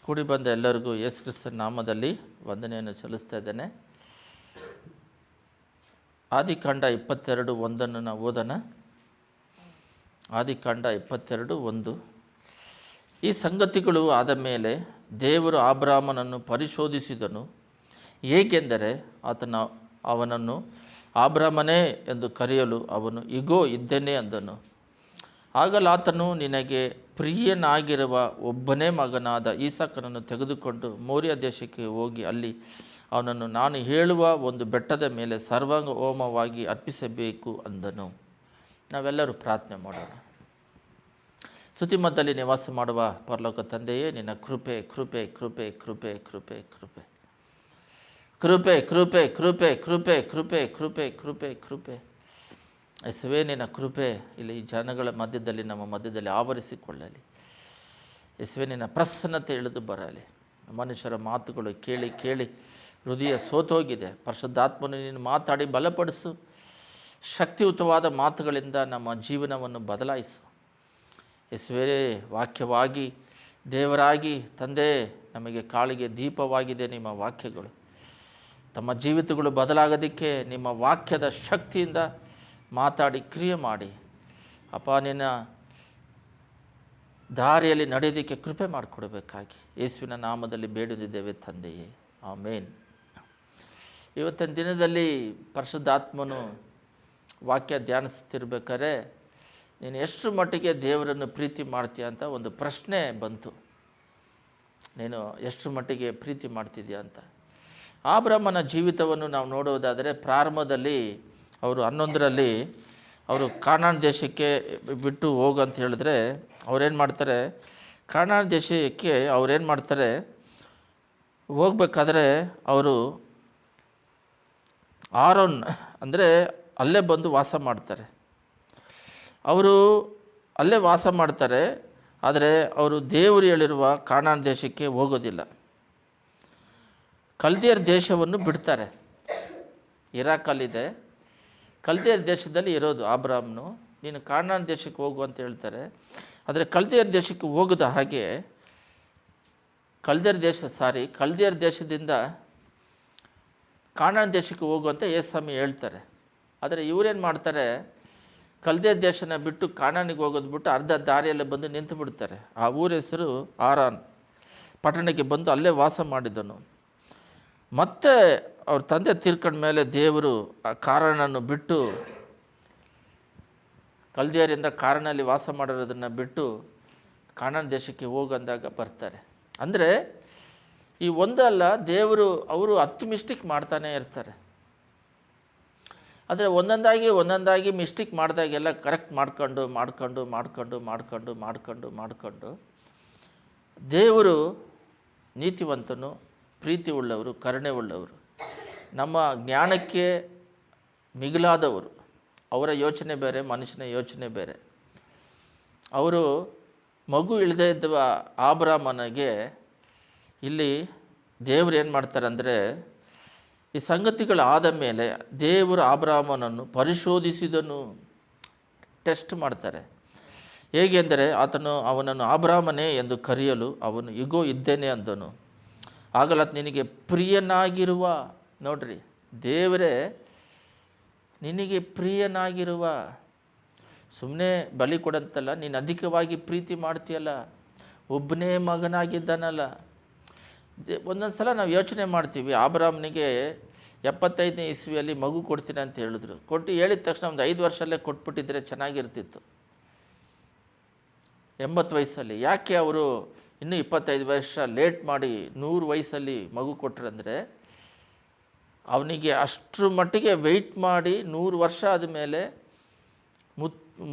ಕೂಡಿ ಬಂದ ಎಲ್ಲರಿಗೂ ಯೇಸು ಕ್ರಿಸ್ತನ ನಾಮದಲ್ಲಿ ವಂದನೆಯನ್ನು ಸಲ್ಲಿಸ್ತಾ ಇದ್ದೇನೆ. ಆದಿಕಾಂಡ 22:1 ನಾವು ಓದೋಣ. ಆದಿಕಾಂಡ 22:1. ಈ ಸಂಗತಿಗಳು ಆದ ಮೇಲೆ ದೇವರು ಅಬ್ರಾಮನನ್ನು ಪರಿಶೋಧಿಸಿದನು. ಹೇಗೆಂದರೆ ಅವನನ್ನು ಅಬ್ರಾಮನೇ ಎಂದು ಕರೆಯಲು ಅವನು ಇಗೋ ಇದ್ದೇನೆ ಅಂದನು. ಆಗಲಾತನು ನಿನಗೆ ಪ್ರಿಯನಾಗಿರುವ ಒಬ್ಬನೇ ಮಗನಾದ ಈಸಾಕನನ್ನು ತೆಗೆದುಕೊಂಡು ಮೋರಿಯ ದೇಶಕ್ಕೆ ಹೋಗಿ ಅಲ್ಲಿ ಅವನನ್ನು ನಾನು ಹೇಳುವ ಒಂದು ಬೆಟ್ಟದ ಮೇಲೆ ಸರ್ವಾಂಗ ಹೋಮವಾಗಿ ಅರ್ಪಿಸಬೇಕು ಅಂದನು. ನಾವೆಲ್ಲರೂ ಪ್ರಾರ್ಥನೆ ಮಾಡೋಣ. ಸ್ತುತಿಮತ್ತಲ್ಲಿ ನಿವಾಸ ಮಾಡುವ ಪರಲೋಕ ತಂದೆಯೇ, ನಿನ್ನ ಕೃಪೆ ಕೃಪೆ ಕೃಪೆ ಕೃಪೆ ಕೃಪೆ ಕೃಪೆ ಕೃಪೆ ಕೃಪೆ ಕೃಪೆ ಕೃಪೆ ಕೃಪೆ ಕೃಪೆ ಕೃಪೆ ಕೃಪೆ ಯೇಸುವೇ, ನಿನ್ನ ಕೃಪೆ ಇಲ್ಲಿ ಈ ಜನಗಳ ಮಧ್ಯದಲ್ಲಿ ನಮ್ಮ ಮಧ್ಯದಲ್ಲಿ ಆವರಿಸಿಕೊಳ್ಳಲಿ. ಯೇಸುವೇ, ನಿನ್ನ ಪ್ರಸನ್ನತೆ ಇಳಿದು ಬರಲಿ. ಮನುಷ್ಯರ ಮಾತುಗಳು ಕೇಳಿ ಕೇಳಿ ಹೃದಯ ಸೋತೋಗಿದೆ. ಪರಿಶುದ್ಧಾತ್ಮನು ನೀನು ಮಾತಾಡಿ ಬಲಪಡಿಸು. ಶಕ್ತಿಯುತವಾದ ಮಾತುಗಳಿಂದ ನಮ್ಮ ಜೀವನವನ್ನು ಬದಲಾಯಿಸು. ಯೇಸುವೇ, ವಾಕ್ಯವಾಗಿ ದೇವರಾಗಿ ತಂದೆ ನಮಗೆ ಕಾಳಿಗೆ ದೀಪವಾಗಿದೆ ನಿಮ್ಮ ವಾಕ್ಯಗಳು. ತಮ್ಮ ಜೀವಿತಗಳು ಬದಲಾಗೋದಕ್ಕೆ ನಿಮ್ಮ ವಾಕ್ಯದ ಶಕ್ತಿಯಿಂದ ಮಾತಾಡಿ ಕ್ರಿಯೆ ಮಾಡಿ ಅಪ್ಪ, ನಿನ್ನ ದಾರಿಯಲ್ಲಿ ನಡೆಯೋದಕ್ಕೆ ಕೃಪೆ ಮಾಡಿಕೊಡಬೇಕಾಗಿ ಯೇಸುವಿನ ನಾಮದಲ್ಲಿ ಬೇಡುತ್ತಿದ್ದೇವೆ ತಂದೆಯೇ, ಆಮೇನ್. ಇವತ್ತಿನ ದಿನದಲ್ಲಿ ಪರಿಶುದ್ಧಾತ್ಮನು ವಾಕ್ಯ ಧ್ಯಾನಿಸುತ್ತಿರ್ಬೇಕಾದ್ರೆ ನೀನು ಎಷ್ಟು ಮಟ್ಟಿಗೆ ದೇವರನ್ನು ಪ್ರೀತಿ ಮಾಡ್ತೀಯ ಅಂತ ಒಂದು ಪ್ರಶ್ನೆ ಬಂತು. ನೀನು ಎಷ್ಟು ಮಟ್ಟಿಗೆ ಪ್ರೀತಿ ಮಾಡ್ತಿದ್ಯಾ ಅಂತ. ಅಬ್ರಾಮನ ಜೀವಿತವನ್ನು ನಾವು ನೋಡುವುದಾದರೆ ಪ್ರಾರಂಭದಲ್ಲಿ ಅವರು 11ರಲ್ಲಿ ಅವರು ಕಾನಾನ್ ದೇಶಕ್ಕೆ ಬಿಟ್ಟು ಹೋಗಂತ ಹೇಳಿದ್ರೆ ಅವ್ರೇನು ಮಾಡ್ತಾರೆ, ಕಾನಾನ್ ದೇಶಕ್ಕೆ ಅವ್ರೇನು ಮಾಡ್ತಾರೆ, ಹೋಗ್ಬೇಕಾದ್ರೆ ಅವರು ಆರೋನ್ ಅಂದರೆ ಅಲ್ಲೇ ಬಂದು ವಾಸ ಮಾಡ್ತಾರೆ. ಅವರು ಅಲ್ಲೇ ವಾಸ ಮಾಡ್ತಾರೆ. ಆದರೆ ಅವರು ದೇವರು ಹೇಳಿರುವ ಕಾನಾನ್ ದೇಶಕ್ಕೆ ಹೋಗೋದಿಲ್ಲ. ಕಲ್ದಿಯರ ದೇಶವನ್ನು ಬಿಡ್ತಾರೆ. ಇರಾಕಲ್ಲಿದೆ, ಕಲ್ದಿಯರ ದೇಶದಲ್ಲಿ ಇರೋದು ಅಬ್ರಾಮನು. ನೀನು ಕಾನಾನ್ ದೇಶಕ್ಕೆ ಹೋಗು ಅಂತ ಹೇಳ್ತಾರೆ. ಆದರೆ ಕಲ್ದಿಯರ ದೇಶಕ್ಕೆ ಹೋಗದ ಹಾಗೆ ಕಲ್ದಿಯರ ದೇಶದಿಂದ ಕಾನಾನ್ ದೇಶಕ್ಕೆ ಹೋಗು ಅಂತ ಯೇಸು ಹೇಳ್ತಾರೆ. ಆದರೆ ಇವರೇನು ಮಾಡ್ತಾರೆ, ಕಲ್ದಿಯರ ದೇಶನ ಬಿಟ್ಟು ಕಾನಾನಿಗೆ ಹೋಗೋದು ಬಿಟ್ಟು ಅರ್ಧ ದಾರಿಯಲ್ಲೇ ಬಂದು ನಿಂತು ಬಿಡ್ತಾರೆ. ಆ ಊರ ಹೆಸರು ಆರಾನ್ ಪಟ್ಟಣಕ್ಕೆ ಬಂದು ಅಲ್ಲೇ ವಾಸ ಮಾಡಿದನು. ಮತ್ತೆ ಅವ್ರ ತಂದೆ ತೀರ್ಕೊಂಡ ಮೇಲೆ ದೇವರು ಆ ಕಾರಣವನ್ನು ಬಿಟ್ಟು ಕಲ್ದಿಯರಿಂದ ಕಾರಣಲ್ಲಿ ವಾಸ ಮಾಡಿರೋದನ್ನು ಬಿಟ್ಟು ಕಾನಾನ್ ದೇಶಕ್ಕೆ ಹೋಗಂದಾಗ ಬರ್ತಾರೆ. ಅಂದರೆ ಈ ಒಂದಲ್ಲ, ದೇವರು ಅವರು ಮಿಸ್ಟೇಕ್ ಮಾಡ್ತಾನೆ ಇರ್ತಾರೆ. ಆದರೆ ಒಂದೊಂದಾಗಿ ಮಿಸ್ಟೇಕ್ ಮಾಡಿದಾಗೆಲ್ಲ ಕರೆಕ್ಟ್ ಮಾಡ್ಕೊಂಡು ದೇವರು ನೀತಿವಂತನು, ಪ್ರೀತಿ ಉಳ್ಳವರು, ಕರುಣೆ ಉಳ್ಳವರು, ನಮ್ಮ ಜ್ಞಾನಕ್ಕೆ ಮಿಗಿಲಾದವರು. ಅವರ ಯೋಚನೆ ಬೇರೆ, ಮನುಷ್ಯನ ಯೋಚನೆ ಬೇರೆ. ಅವರು ಮಗು ಇಲ್ಲದೇ ಇದ್ದ ಅಬ್ರಾಮನಿಗೆ ಇಲ್ಲಿ ದೇವರು ಏನು ಮಾಡ್ತಾರೆ ಅಂದರೆ, ಈ ಸಂಗತಿಗಳಾದ ಮೇಲೆ ದೇವರು ಅಬ್ರಾಮನನ್ನು ಪರಿಶೋಧಿಸಿದನು, ಟೆಸ್ಟ್ ಮಾಡ್ತಾರೆ. ಹೇಗೆಂದರೆ ಅವನನ್ನು ಅಬ್ರಾಮನೇ ಎಂದು ಕರೆಯಲು ಅವನು ಇಗೋ ಇದ್ದೇನೆ ಅಂದನು. ಆಗಲತ್ ನಿನಗೆ ಪ್ರಿಯನಾಗಿರುವ, ನೋಡ್ರಿ, ದೇವರೇ ನಿನಗೆ ಪ್ರಿಯನಾಗಿರುವ, ಸುಮ್ಮನೆ ಬಲಿ ಕೊಡಂತಲ್ಲ, ನೀನು ಅಧಿಕವಾಗಿ ಪ್ರೀತಿ ಮಾಡ್ತೀಯಲ್ಲ, ಒಬ್ಬನೇ ಮಗನಾಗಿದ್ದಾನಲ್ಲ. ಒಂದೊಂದು ಸಲ ನಾವು ಯೋಚನೆ ಮಾಡ್ತೀವಿ, ಅಬ್ರಾಮನಿಗೆ 75ನೇ ಇಸ್ವಿಯಲ್ಲಿ ಮಗು ಕೊಡ್ತೀನಿ ಅಂತ ಹೇಳಿದ್ರು. ಹೇಳಿದ ತಕ್ಷಣ ಒಂದು 5 ವರ್ಷಲ್ಲೇ ಕೊಟ್ಬಿಟ್ಟಿದ್ರೆ ಚೆನ್ನಾಗಿರ್ತಿತ್ತು. 80 ವಯಸ್ಸಲ್ಲಿ ಯಾಕೆ ಅವರು ಇನ್ನೂ 25 ವರ್ಷ ಲೇಟ್ ಮಾಡಿ 100 ವಯಸ್ಸಲ್ಲಿ ಮಗು ಕೊಟ್ಟರಂದರೆ, ಅವನಿಗೆ ಅಷ್ಟರ ಮಟ್ಟಿಗೆ ವೆಯ್ಟ್ ಮಾಡಿ 100 ವರ್ಷ ಆದಮೇಲೆ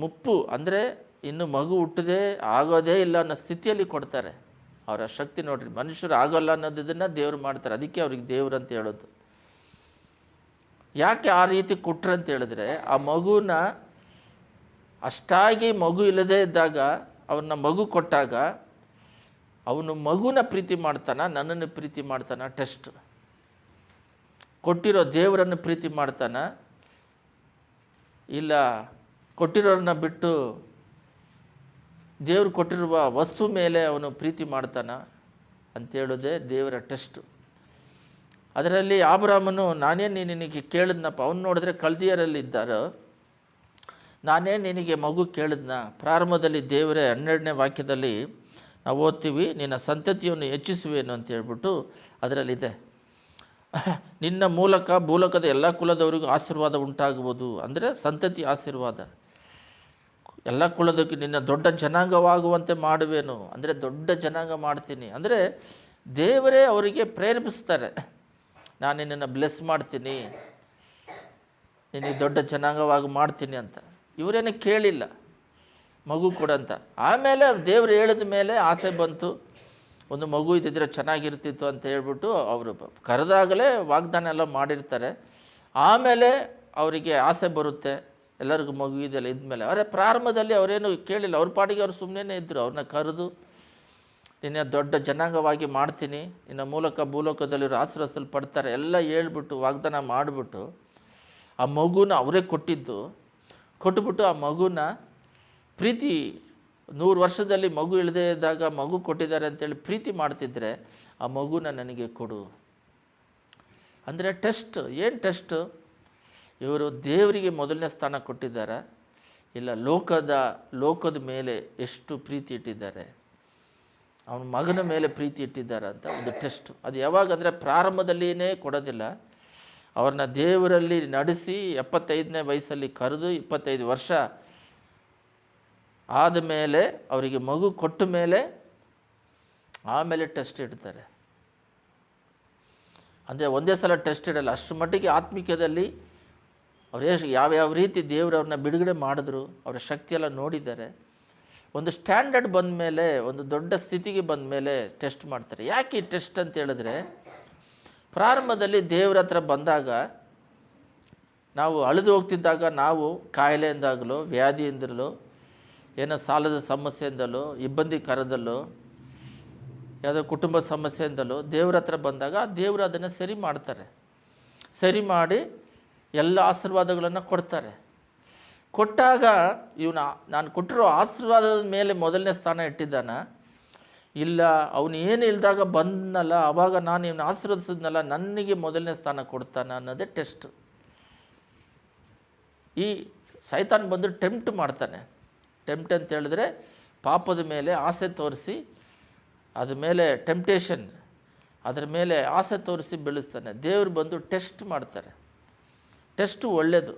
ಮುಪ್ಪು ಅಂದರೆ ಇನ್ನು ಮಗು ಹುಟ್ಟದೇ ಆಗೋದೇ ಇಲ್ಲ ಅನ್ನೋ ಸ್ಥಿತಿಯಲ್ಲಿ ಕೊಡ್ತಾರೆ. ಅವರ ಶಕ್ತಿ ನೋಡ್ರಿ, ಮನುಷ್ಯರು ಆಗೋಲ್ಲ ಅನ್ನೋದನ್ನು ದೇವರು ಮಾಡ್ತಾರೆ. ಅದಕ್ಕೆ ಅವ್ರಿಗೆ ದೇವ್ರು ಅಂತ ಹೇಳೋದು. ಯಾಕೆ ಆ ರೀತಿ ಕೊಟ್ರು ಅಂತ ಹೇಳಿದ್ರೆ, ಆ ಮಗುನ ಅಷ್ಟಾಗಿ ಮಗು ಇಲ್ಲದೇ ಇದ್ದಾಗ ಅವ್ರನ್ನ ಮಗು ಕೊಟ್ಟಾಗ ಅವನು ಮಗುನ ಪ್ರೀತಿ ಮಾಡ್ತಾನ, ನನ್ನನ್ನು ಪ್ರೀತಿ ಮಾಡ್ತಾನ, ಟೆಸ್ಟ್. ಕೊಟ್ಟಿರೋ ದೇವರನ್ನು ಪ್ರೀತಿ ಮಾಡ್ತಾನ, ಇಲ್ಲ ಕೊಟ್ಟಿರೋರನ್ನ ಬಿಟ್ಟು ದೇವರು ಕೊಟ್ಟಿರುವ ವಸ್ತು ಮೇಲೆ ಅವನು ಪ್ರೀತಿ ಮಾಡ್ತಾನ. ಅಂತೇಳೋದೇ ದೇವರ ಟೆಸ್ಟು. ಅದರಲ್ಲಿ ಆಬ್ರಾಮನು ನಾನೇನು ನಿನಗೆ ಕೇಳಿದ್ನಪ್ಪ, ಅವನು ನೋಡಿದ್ರೆ ಕಲ್ದಿಯರಲ್ಲಿದ್ದಾರೋ, ನಾನೇ ನಿನಗೆ ಮಗು ಕೇಳಿದ್ನ. ಪ್ರಾರಂಭದಲ್ಲಿ ದೇವರೇ 12ನೇ ವಾಕ್ಯದಲ್ಲಿ ನಾವು ಓದ್ತೀವಿ, ನಿನ್ನ ಸಂತತಿಯನ್ನು ಹೆಚ್ಚಿಸುವೇನು ಅಂತ ಹೇಳ್ಬಿಟ್ಟು ಅದರಲ್ಲಿದೆ. ನಿನ್ನ ಮೂಲಕ ಭೂಲೋಕದ ಎಲ್ಲ ಕುಲದವರಿಗೂ ಆಶೀರ್ವಾದ ಉಂಟಾಗುವುದು, ಅಂದರೆ ಸಂತತಿ ಆಶೀರ್ವಾದ. ಎಲ್ಲ ಕುಲದಕ್ಕೆ ನಿನ್ನ ದೊಡ್ಡ ಜನಾಂಗವಾಗುವಂತೆ ಮಾಡುವೇನು, ಅಂದರೆ ದೊಡ್ಡ ಜನಾಂಗ ಮಾಡ್ತೀನಿ. ಅಂದರೆ ದೇವರೇ ಅವರಿಗೆ ಪ್ರೇರೇಪಿಸ್ತಾರೆ, ನಾನು ನಿನ್ನನ್ನು ಬ್ಲೆಸ್ ಮಾಡ್ತೀನಿ, ನಿನಗೆ ದೊಡ್ಡ ಜನಾಂಗವಾಗಿ ಮಾಡ್ತೀನಿ ಅಂತ. ಇವರೇನೇ ಕೇಳಿಲ್ಲ ಮಗು ಕೊಡಂತ. ಆಮೇಲೆ ದೇವರು ಹೇಳಿದ ಮೇಲೆ ಆಸೆ ಬಂತು, ಒಂದು ಮಗು ಇದ್ದಿದ್ರೆ ಚೆನ್ನಾಗಿರ್ತಿತ್ತು ಅಂತ ಹೇಳ್ಬಿಟ್ಟು ಅವರು ಕರೆದಾಗಲೇ ವಾಗ್ದಾನ ಎಲ್ಲ ಮಾಡಿರ್ತಾರೆ. ಆಮೇಲೆ ಅವರಿಗೆ ಆಸೆ ಬರುತ್ತೆ, ಎಲ್ಲರಿಗೂ ಮಗು ಇದೆಲ್ಲ ಇದ್ಮೇಲೆ. ಆದರೆ ಪ್ರಾರಂಭದಲ್ಲಿ ಅವರೇನು ಕೇಳಿಲ್ಲ, ಅವ್ರ ಪಾಟಿಗೆ ಅವ್ರು ಸುಮ್ಮನೆ ಇದ್ದರು. ಅವ್ರನ್ನ ಕರೆದು ನಿನ್ನ ದೊಡ್ಡ ಜನಾಂಗವಾಗಿ ಮಾಡ್ತೀನಿ, ನಿನ್ನ ಮೂಲಕ ಭೂಲೋಕದಲ್ಲಿರೋ ಆಶೀರ್ವದಿಸಲ್ಪಡ್ತಾರೆ ಎಲ್ಲ ಹೇಳ್ಬಿಟ್ಟು ವಾಗ್ದಾನ ಮಾಡಿಬಿಟ್ಟು ಆ ಮಗುನ ಅವರೇ ಕೊಟ್ಟುಬಿಟ್ಟು ಆ ಮಗುನ ಪ್ರೀತಿ 100 ವರ್ಷದಲ್ಲಿ ಮಗು ಇಳದೇ ಇದ್ದಾಗ ಮಗು ಕೊಟ್ಟಿದ್ದಾರೆ ಅಂತೇಳಿ ಪ್ರೀತಿ ಮಾಡ್ತಿದ್ರೆ ಆ ಮಗುನ ನನಗೆ ಕೊಡು. ಅಂದರೆ ಟೆಸ್ಟ್. ಏನು ಟೆಸ್ಟು? ಇವರು ದೇವರಿಗೆ ಮೊದಲನೇ ಸ್ಥಾನ ಕೊಟ್ಟಿದ್ದಾರೆ, ಇಲ್ಲ ಲೋಕದ ಮೇಲೆ ಎಷ್ಟು ಪ್ರೀತಿ ಇಟ್ಟಿದ್ದಾರೆ, ಅವನ ಮಗನ ಮೇಲೆ ಪ್ರೀತಿ ಇಟ್ಟಿದ್ದಾರೆ ಅಂತ ಒಂದು ಟೆಸ್ಟು. ಅದು ಯಾವಾಗಂದರೆ ಪ್ರಾರಂಭದಲ್ಲಿಯೇ ಕೊಡೋದಿಲ್ಲ, ಅವ್ರನ್ನ ದೇವರಲ್ಲಿ ನಡೆಸಿ 75ನೇ ವಯಸ್ಸಲ್ಲಿ ಕರೆದು 25 ವರ್ಷ ಆದಮೇಲೆ ಅವರಿಗೆ ಮಗು ಕೊಟ್ಟ ಮೇಲೆ ಆಮೇಲೆ ಟೆಸ್ಟ್ ಇಡ್ತಾರೆ. ಅಂದರೆ ಒಂದೇ ಸಲ ಟೆಸ್ಟ್ ಇಡಲ್ಲ, ಅಷ್ಟು ಮಟ್ಟಿಗೆ ಆತ್ಮಿಕದಲ್ಲಿ ಅವ್ರು ಯಾವ್ಯಾವ ರೀತಿ ದೇವರು ಅವ್ರನ್ನ ಬಿಡುಗಡೆ ಮಾಡಿದ್ರು, ಅವರ ಶಕ್ತಿಯೆಲ್ಲ ನೋಡಿದ್ದಾರೆ. ಒಂದು ಸ್ಟ್ಯಾಂಡರ್ಡ್ ಬಂದ ಮೇಲೆ, ಒಂದು ದೊಡ್ಡ ಸ್ಥಿತಿಗೆ ಬಂದ ಮೇಲೆ ಟೆಸ್ಟ್ ಮಾಡ್ತಾರೆ. ಯಾಕೆ ಈ ಟೆಸ್ಟ್ ಅಂತ ಹೇಳಿದ್ರೆ, ಪ್ರಾರಂಭದಲ್ಲಿ ದೇವ್ರ ಹತ್ರ ಬಂದಾಗ, ನಾವು ಅಳಿದು ಹೋಗ್ತಿದ್ದಾಗ, ನಾವು ಕಾಯಿಲೆಯಿಂದಾಗಲೋ ವ್ಯಾಧಿಯಿಂದಲೋ ಏನೋ ಸಾಲದ ಸಮಸ್ಯೆಯಿಂದಲೋ ಇಬ್ಬಂದಿಕರದಲ್ಲೋ ಯಾವುದೋ ಕುಟುಂಬ ಸಮಸ್ಯೆಯಿಂದಲೋ ದೇವ್ರ ಹತ್ರ ಬಂದಾಗ ದೇವರು ಅದನ್ನು ಸರಿ ಮಾಡ್ತಾರೆ. ಸರಿ ಮಾಡಿ ಎಲ್ಲ ಆಶೀರ್ವಾದಗಳನ್ನು ಕೊಡ್ತಾರೆ. ಕೊಟ್ಟಾಗ ನಾನು ಕೊಟ್ಟಿರೋ ಆಶೀರ್ವಾದದ ಮೇಲೆ ಮೊದಲನೇ ಸ್ಥಾನ ಇಟ್ಟಿದ್ದಾನ, ಇಲ್ಲ ಅವನು ಏನು ಇಲ್ದಾಗ ಬಂದನಲ್ಲ ಆವಾಗ ನಾನು ಇವನು ಆಶೀರ್ವದಿಸಿದ್ನಲ್ಲ ನನಗೆ ಮೊದಲನೇ ಸ್ಥಾನ ಕೊಡ್ತಾನೆ ಅನ್ನೋದೇ ಟೆಸ್ಟ್. ಈ ಸೈತಾನ್ ಬಂದು ಟೆಂಪ್ಟ್ ಮಾಡ್ತಾನೆ. ಟೆಂಪ್ಟ್ ಅಂತ ಹೇಳಿದ್ರೆ ಪಾಪದ ಮೇಲೆ ಆಸೆ ತೋರಿಸಿ, ಅದ್ರ ಮೇಲೆ ಟೆಂಪ್ಟೇಷನ್, ಅದರ ಮೇಲೆ ಆಸೆ ತೋರಿಸಿ ಬೆಳೆಸ್ತಾನೆ. ದೇವರು ಬಂದು ಟೆಸ್ಟ್ ಮಾಡ್ತಾರೆ. ಟೆಸ್ಟು ಒಳ್ಳೆಯದು.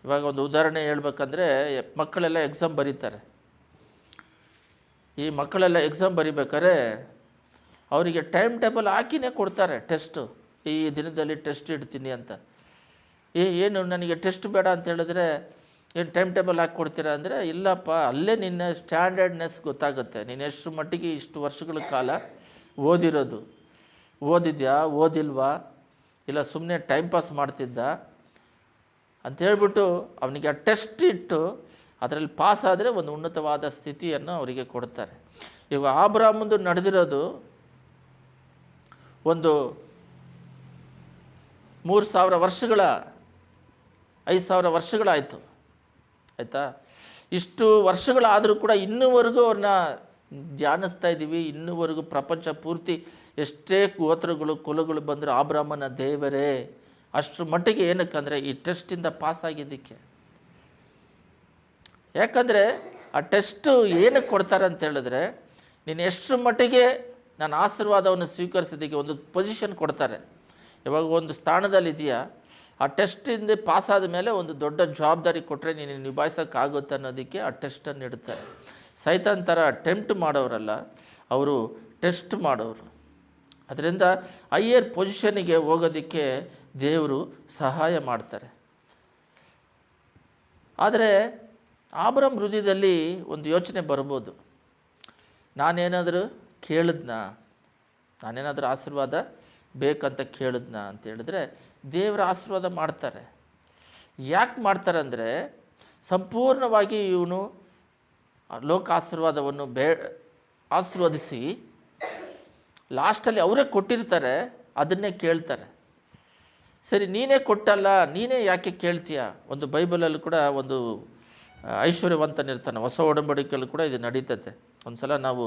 ಇವಾಗ ಒಂದು ಉದಾಹರಣೆ ಹೇಳ್ಬೇಕಂದ್ರೆ, ಮಕ್ಕಳೆಲ್ಲ ಎಕ್ಸಾಮ್ ಬರೀತಾರೆ. ಈ ಮಕ್ಕಳೆಲ್ಲ ಎಕ್ಸಾಮ್ ಬರಿಬೇಕಾದ್ರೆ ಅವರಿಗೆ ಟೈಮ್ ಟೇಬಲ್ ಹಾಕಿನೇ ಕೊಡ್ತಾರೆ ಟೆಸ್ಟು. ಈ ದಿನದಲ್ಲಿ ಟೆಸ್ಟ್ ಇಡ್ತೀನಿ ಅಂತ. ಏನು ನನಗೆ ಟೆಸ್ಟ್ ಬೇಡ ಅಂತ ಹೇಳಿದ್ರೆ ಏನು ಟೈಮ್ ಟೇಬಲ್ ಹಾಕಿ ಕೊಡ್ತೀರಾ ಅಂದರೆ, ಇಲ್ಲಪ್ಪ, ಅಲ್ಲೇ ನಿನ್ನ ಸ್ಟ್ಯಾಂಡರ್ಡ್ನೆಸ್ ಗೊತ್ತಾಗುತ್ತೆ. ನೀನು ಎಷ್ಟು ಮಟ್ಟಿಗೆ ಇಷ್ಟು ವರ್ಷಗಳ ಕಾಲ ಓದಿದ್ಯಾ ಓದಿಲ್ವಾ, ಇಲ್ಲ ಸುಮ್ಮನೆ ಟೈಮ್ ಪಾಸ್ ಮಾಡ್ತಿದ್ದ ಅಂಥೇಳ್ಬಿಟ್ಟು ಅವನಿಗೆ ಆ ಟೆಸ್ಟ್ ಇಟ್ಟು ಅದರಲ್ಲಿ ಪಾಸ್ ಆದರೆ ಒಂದು ಉನ್ನತವಾದ ಸ್ಥಿತಿಯನ್ನು ಅವರಿಗೆ ಕೊಡ್ತಾರೆ. ಇವಾಗ ಆಬ್ರಾಮಂದು ನಡೆದಿರೋದು ಒಂದು 3000 ವರ್ಷಗಳ 5000 ವರ್ಷಗಳಾಯಿತು, ಆಯಿತಾ. ಇಷ್ಟು ವರ್ಷಗಳಾದರೂ ಕೂಡ ಇನ್ನೂವರೆಗೂ ಅವ್ರನ್ನ ಧ್ಯಾನಿಸ್ತಾ ಇದ್ದೀವಿ. ಇನ್ನೂವರೆಗೂ ಪ್ರಪಂಚ ಪೂರ್ತಿ ಎಷ್ಟೇ ಗೋತ್ರಗಳು ಕುಲಗಳು ಬಂದರೂ ಆಬ್ರಾಮನ ದೇವರೇ. ಅಷ್ಟರ ಮಟ್ಟಿಗೆ ಏನಕ್ಕಂದರೆ ಈ ಟೆಸ್ಟಿಂದ ಪಾಸಾಗಿದ್ದಕ್ಕೆ. ಯಾಕಂದರೆ ಆ ಟೆಸ್ಟು ಏನಕ್ಕೆ ಕೊಡ್ತಾರೆ ಅಂತ ಹೇಳಿದ್ರೆ, ನೀನು ಎಷ್ಟರ ಮಟ್ಟಿಗೆ ನಾನು ಆಶೀರ್ವಾದವನ್ನು ಸ್ವೀಕರಿಸಿದ್ದಕ್ಕೆ ಒಂದು ಪೊಸಿಷನ್ ಕೊಡ್ತಾರೆ. ಇವಾಗ ಒಂದು ಸ್ಥಾನದಲ್ಲಿದೆಯಾ, ಆ ಟೆಸ್ಟಿಂದ ಪಾಸಾದ ಮೇಲೆ ಒಂದು ದೊಡ್ಡ ಜವಾಬ್ದಾರಿ ಕೊಟ್ಟರೆ ನೀನು ನಿಭಾಯಿಸೋಕ್ಕಾಗುತ್ತೆ ಅನ್ನೋದಕ್ಕೆ ಆ ಟೆಸ್ಟನ್ನು ಇಡ್ತಾರೆ. ಸೈತಾನ್ ಥರ ಟೆಂಪ್ಟ್ ಮಾಡೋರಲ್ಲ, ಅವರು ಟೆಸ್ಟ್ ಮಾಡೋರು. ಅದರಿಂದ ಹೈಯರ್ ಪೊಸಿಷನ್ನಿಗೆ ಹೋಗೋದಕ್ಕೆ ದೇವರು ಸಹಾಯ ಮಾಡ್ತಾರೆ. ಆದರೆ ಆಬ್ರಹಾಮ್ ಹೃದಯದಲ್ಲಿ ಒಂದು ಯೋಚನೆ ಬರ್ಬೋದು, ನಾನೇನಾದರೂ ಆಶೀರ್ವಾದ ಬೇಕಂತ ಕೇಳಿದ್ನ ಅಂತ ಹೇಳಿದ್ರೆ ದೇವರ ಆಶೀರ್ವಾದ ಮಾಡ್ತಾರೆ. ಯಾಕೆ ಮಾಡ್ತಾರೆ ಅಂದರೆ, ಸಂಪೂರ್ಣವಾಗಿ ಇವನು ಲೋಕ ಆಶೀರ್ವಾದವನ್ನು ಆಶೀರ್ವದಿಸಿ ಲಾಸ್ಟಲ್ಲಿ ಅವರೇ ಕೊಟ್ಟಿರ್ತಾರೆ, ಅದನ್ನೇ ಕೇಳ್ತಾರೆ. ಸರಿ, ನೀನೇ ಕೊಟ್ಟಲ್ಲ, ನೀನೇ ಯಾಕೆ ಕೇಳ್ತೀಯ? ಒಂದು ಬೈಬಲಲ್ಲಿ ಕೂಡ ಒಂದು ಐಶ್ವರ್ಯವಂತನಿರ್ತಾನೆ. ಹೊಸ ಒಡಂಬಡಿಕೆಯಲ್ಲಿ ಕೂಡ ಇದು ನಡೀತದೆ. ಒಂದು ಸಲ ನಾವು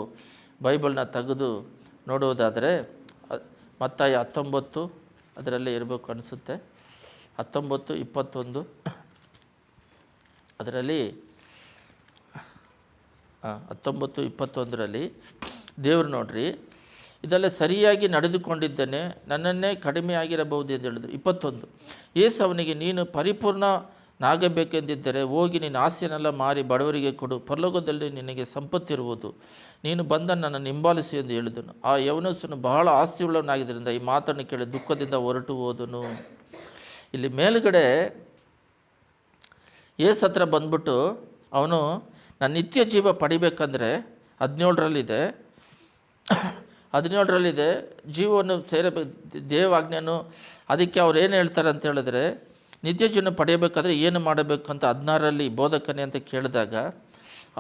ಬೈಬಲ್ನ ತೆಗೆದು ನೋಡುವುದಾದರೆ ಮತ್ತಾಯ 19 ಅದರಲ್ಲೇ ಇರಬೇಕು ಅನಿಸುತ್ತೆ, 19-21 ಅದರಲ್ಲಿ 19-21ರಲ್ಲಿ ದೇವರು ನೋಡ್ರಿ, ಇದೆಲ್ಲ ಸರಿಯಾಗಿ ನಡೆದುಕೊಂಡಿದ್ದೇನೆ, ನನ್ನನ್ನೇ ಕಡಿಮೆ ಆಗಿರಬಹುದು ಎಂದು ಹೇಳಿದರು. 21 ಯೇಸು ಅವನಿಗೆ, ನೀನು ಪರಿಪೂರ್ಣನಾಗಬೇಕೆಂದಿದ್ದರೆ ಹೋಗಿ ನಿನ್ನ ಆಸ್ತಿಯನ್ನೆಲ್ಲ ಮಾರಿ ಬಡವರಿಗೆ ಕೊಡು, ಪರಲೋಕದಲ್ಲಿ ನಿನಗೆ ಸಂಪತ್ತಿರುವುದು, ನೀನು ಬಂದ ನನ್ನನ್ನು ಹಿಂಬಾಲಿಸು ಎಂದು ಹೇಳಿದನು. ಆ ಯೌವನಸ್ಥನು ಬಹಳ ಆಸ್ತಿಯುಳ್ಳವನಾಗಿದ್ದರಿಂದ ಈ ಮಾತನ್ನು ಕೇಳಿ ದುಃಖದಿಂದ ಹೊರಟು ಹೋದನು. ಇಲ್ಲಿ ಮೇಲುಗಡೆ ಯೇಸು ಹತ್ರ ಬಂದ್ಬಿಟ್ಟು ಅವನು ನಾನು ನಿತ್ಯ ಜೀವ ಪಡಿಬೇಕಂದ್ರೆ 17ರಲ್ಲಿದೆ ಜೀವವನ್ನು ಸೇರಬೇಕು, ದೇವಾಜ್ಞೆಯನ್ನು. ಅದಕ್ಕೆ ಅವ್ರು ಏನು ಹೇಳ್ತಾರೆ ಅಂತ ಹೇಳಿದ್ರೆ, ನಿತ್ಯ ಜೀವನ ಪಡೆಯಬೇಕಾದ್ರೆ ಏನು ಮಾಡಬೇಕು ಅಂತ 16ರಲ್ಲಿ ಬೋಧಕನೇ ಅಂತ ಕೇಳಿದಾಗ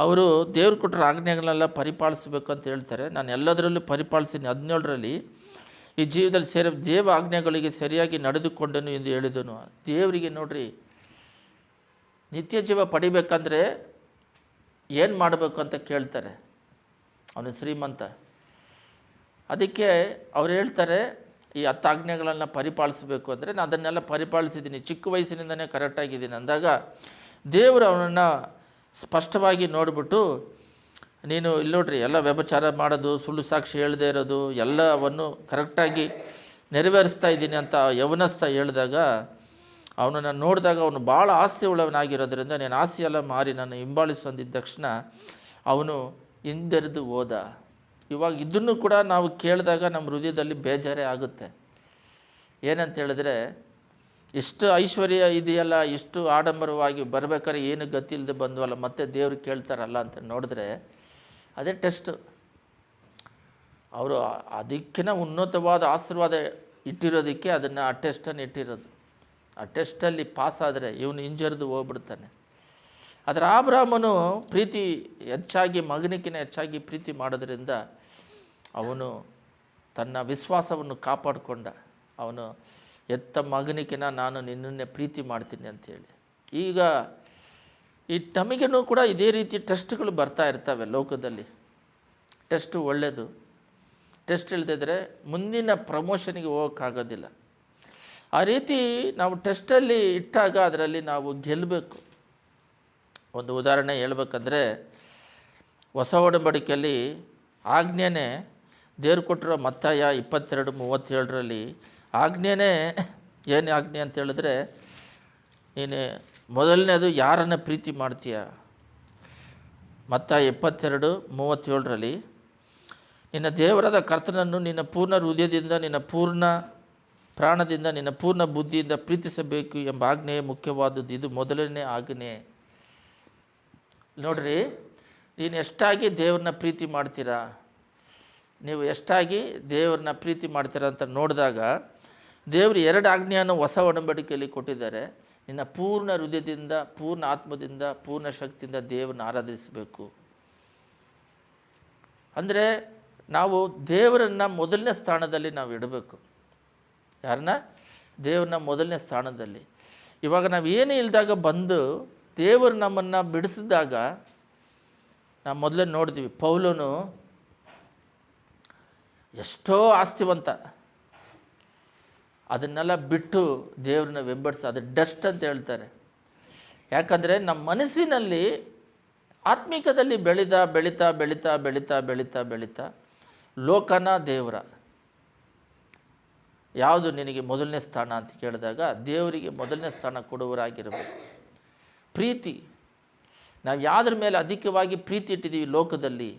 ಅವರು ದೇವ್ರು ಕೊಟ್ಟರೆ ಆಜ್ಞೆಗಳೆಲ್ಲ ಪರಿಪಾಲಿಸಬೇಕು ಅಂತ ಹೇಳ್ತಾರೆ. ನಾನು ಎಲ್ಲದರಲ್ಲೂ ಪರಿಪಾಲಿಸಿದ್ದೀನಿ. 17ರಲ್ಲಿ ಈ ಜೀವದಲ್ಲಿ ದೇವ ಆಜ್ಞೆಗಳಿಗೆ ಸರಿಯಾಗಿ ನಡೆದುಕೊಂಡನು ಎಂದು ಹೇಳಿದನು. ದೇವರಿಗೆ ನೋಡ್ರಿ, ನಿತ್ಯ ಜೀವ ಪಡಿಬೇಕಂದ್ರೆ ಏನು ಮಾಡಬೇಕು ಅಂತ ಕೇಳ್ತಾರೆ. ಅವನು ಶ್ರೀಮಂತ. ಅದಕ್ಕೆ ಅವ್ರು ಹೇಳ್ತಾರೆ, ಈ 10 ಆಜ್ಞೆಗಳನ್ನು ಪರಿಪಾಲಿಸಬೇಕು ಅಂದರೆ ನಾನು ಅದನ್ನೆಲ್ಲ ಪರಿಪಾಲಿಸಿದ್ದೀನಿ, ಚಿಕ್ಕ ವಯಸ್ಸಿನಿಂದನೇ ಕರೆಕ್ಟಾಗಿದ್ದೀನಿ ಅಂದಾಗ ದೇವರು ಅವನನ್ನು ಸ್ಪಷ್ಟವಾಗಿ ನೋಡಿಬಿಟ್ಟು, ನೀನು ಇಲ್ಲಿ ನೋಡ್ರಿ, ಎಲ್ಲ ವ್ಯಭಿಚಾರ ಮಾಡೋದು, ಸುಳ್ಳು ಸಾಕ್ಷಿ ಹೇಳದೇ ಇರೋದು ಎಲ್ಲವನ್ನು ಕರೆಕ್ಟಾಗಿ ನೆರವೇರಿಸ್ತಾ ಇದ್ದೀನಿ ಅಂತ ಯೌವನಸ್ಥ ಹೇಳಿದಾಗ ಅವನನ್ನು ನೋಡಿದಾಗ ಅವನು ಭಾಳ ಆಸ್ತಿ ಉಳ್ಳವನಾಗಿರೋದ್ರಿಂದ నేను ಆಸ್ತಿ ಎಲ್ಲ ಮಾರಿ ನಾನು ಹಿಂಬಾಲಿಸು ಅಂದಿದ್ದ ತಕ್ಷಣ ಅವನು ಹಿಂದೆರೆದು ಹೋದ. ಇವಾಗ ಇದನ್ನು ಕೂಡ ನಾವು ಕೇಳಿದಾಗ ನಮ್ಮ ಹೃದಯದಲ್ಲಿ ಬೇಜಾರೇ ಆಗುತ್ತೆ. ಏನಂತ ಹೇಳಿದ್ರೆ, ಇಷ್ಟು ಐಶ್ವರ್ಯ ಇದೆಯಲ್ಲ, ಇಷ್ಟು ಆಡಂಬರವಾಗಿ ಬರಬೇಕಾದ್ರೆ ಏನು ಗತಿ ಇಲ್ಲದೆ ಬಂದ್ವಲ್ಲ, ಮತ್ತೆ ದೇವ್ರು ಕೇಳ್ತಾರಲ್ಲ ಅಂತ ನೋಡಿದ್ರೆ ಅದೇ ಟೆಸ್ಟ್. ಅವರು ಅದಕ್ಕಿಂತ ಉನ್ನತವಾದ ಆಶೀರ್ವಾದ ಇಟ್ಟಿರೋದಕ್ಕೆ ಅದನ್ನು ಆ ಟೆಸ್ಟನ್ನು ಇಟ್ಟಿರೋದು. ಆ ಟೆಸ್ಟಲ್ಲಿ ಪಾಸ್ ಆದರೆ ಇವನು ಹಿಂಜರಿದು ಹೋಗ್ಬಿಡ್ತಾನೆ. ಆದರೆ ಅಬ್ರಹಾಮನು ಪ್ರೀತಿ ಹೆಚ್ಚಾಗಿ, ಮಗನಿಗಿಂತ ಹೆಚ್ಚಾಗಿ ಪ್ರೀತಿ ಮಾಡೋದ್ರಿಂದ ಅವನು ತನ್ನ ವಿಶ್ವಾಸವನ್ನು ಕಾಪಾಡಿಕೊಂಡ. ಅವನು ಎತ್ತ ಮಗನಿಗಿಂತ ನಾನು ನಿನ್ನನ್ನೇ ಪ್ರೀತಿ ಮಾಡ್ತೀನಿ ಅಂಥೇಳಿ. ಈಗ ಈ ನಮಗೇನೂ ಕೂಡ ಇದೇ ರೀತಿ ಟೆಸ್ಟ್ಗಳು ಬರ್ತಾ ಇರ್ತವೆ ಲೋಕದಲ್ಲಿ. ಟೆಸ್ಟು ಒಳ್ಳೆಯದು. ಟೆಸ್ಟ್ ಇಲ್ಲದಿದ್ದರೆ ಮುಂದಿನ ಪ್ರಮೋಷನ್ಗೆ ಹೋಗೋಕ್ಕಾಗೋದಿಲ್ಲ. ಆ ರೀತಿ ನಾವು ಟೆಸ್ಟಲ್ಲಿ ಇಟ್ಟಾಗ ಅದರಲ್ಲಿ ನಾವು ಗೆಲ್ಲಬೇಕು. ಒಂದು ಉದಾಹರಣೆ ಹೇಳ್ಬೇಕಂದ್ರೆ, ಹೊಸ ಒಡಂಬಡಿಕೆಯಲ್ಲಿ ಆಜ್ಞೆನೇ ದೇವ್ರು ಕೊಟ್ಟಿರೋ ಮತ್ತಾಯ 22:37ರಲ್ಲಿ ಆಜ್ಞೆನೇ ಏನು ಆಜ್ಞೆ ಅಂತ ಹೇಳಿದ್ರೆ, ನೀನು ಮೊದಲನೇದು ಯಾರನ್ನು ಪ್ರೀತಿ ಮಾಡ್ತೀಯ. ಮತ್ತಾಯ 22:37ರಲ್ಲಿ ನಿನ್ನ ದೇವರಾದ ಕರ್ತನನ್ನು ನಿನ್ನ ಪೂರ್ಣ ಹೃದಯದಿಂದ, ನಿನ್ನ ಪೂರ್ಣ ಪ್ರಾಣದಿಂದ, ನಿನ್ನ ಪೂರ್ಣ ಬುದ್ಧಿಯಿಂದ ಪ್ರೀತಿಸಬೇಕು ಎಂಬ ಆಜ್ಞೆಯೇ ಮುಖ್ಯವಾದದ್ದು. ಇದು ಮೊದಲನೇ ಆಜ್ಞೆ. ನೋಡ್ರಿ, ನೀನು ಎಷ್ಟಾಗಿ ದೇವ್ರನ್ನ ಪ್ರೀತಿ ಮಾಡ್ತೀರಾ, ನೀವು ಎಷ್ಟಾಗಿ ದೇವ್ರನ್ನ ಪ್ರೀತಿ ಮಾಡ್ತೀರಾ ಅಂತ ನೋಡಿದಾಗ ದೇವರು 2 ಆಜ್ಞೆಯನ್ನು ಹೊಸ ಒಡಂಬಡಿಕೆಯಲ್ಲಿ ಕೊಟ್ಟಿದ್ದಾರೆ. ನಿನ್ನ ಪೂರ್ಣ ಹೃದಯದಿಂದ, ಪೂರ್ಣ ಆತ್ಮದಿಂದ, ಪೂರ್ಣ ಶಕ್ತಿಯಿಂದ ದೇವ್ರನ್ನ ಆರಾಧಿಸಬೇಕು. ಅಂದರೆ ನಾವು ದೇವರನ್ನು ಮೊದಲನೇ ಸ್ಥಾನದಲ್ಲಿ ನಾವು ಇಡಬೇಕು. ಯಾರನ್ನ? ದೇವ್ರನ್ನ ಮೊದಲನೇ ಸ್ಥಾನದಲ್ಲಿ. ಇವಾಗ ನಾವು ಏನೇ ಇಲ್ದಾಗ ಬಂದು ದೇವರು ನಮ್ಮನ್ನು ಬಿಡಿಸಿದಾಗ, ನಾವು ಮೊದಲೇ ನೋಡಿದ್ವಿ, ಪೌಲನು ಎಷ್ಟೋ ಆಸ್ತಿವಂತ, ಅದನ್ನೆಲ್ಲ ಬಿಟ್ಟು ದೇವ್ರನ್ನ ಬೆಂಬಡಿಸಿ, ಅದು ಡಸ್ಟ್ ಅಂತ ಹೇಳ್ತಾರೆ. ಯಾಕಂದರೆ ನಮ್ಮ ಮನಸ್ಸಿನಲ್ಲಿ ಆತ್ಮಿಕದಲ್ಲಿ ಬೆಳೀತಾ ಬೆಳೀತಾ ಬೆಳೀತಾ ಬೆಳೀತಾ ಬೆಳೀತಾ ಬೆಳೀತಾ ಲೋಕನ ದೇವರ ಯಾವುದು ನಿನಗೆ ಮೊದಲನೇ ಸ್ಥಾನ ಅಂತ ಕೇಳಿದಾಗ ದೇವರಿಗೆ ಮೊದಲನೇ ಸ್ಥಾನ ಕೊಡುವರಾಗಿರಬೇಕು. ಪ್ರೀತಿ, ನಾವು ಯಾವುದ್ರ ಮೇಲೆ ಅಧಿಕವಾಗಿ ಪ್ರೀತಿ ಇಟ್ಟಿದ್ದೀವಿ ಲೋಕದಲ್ಲಿ,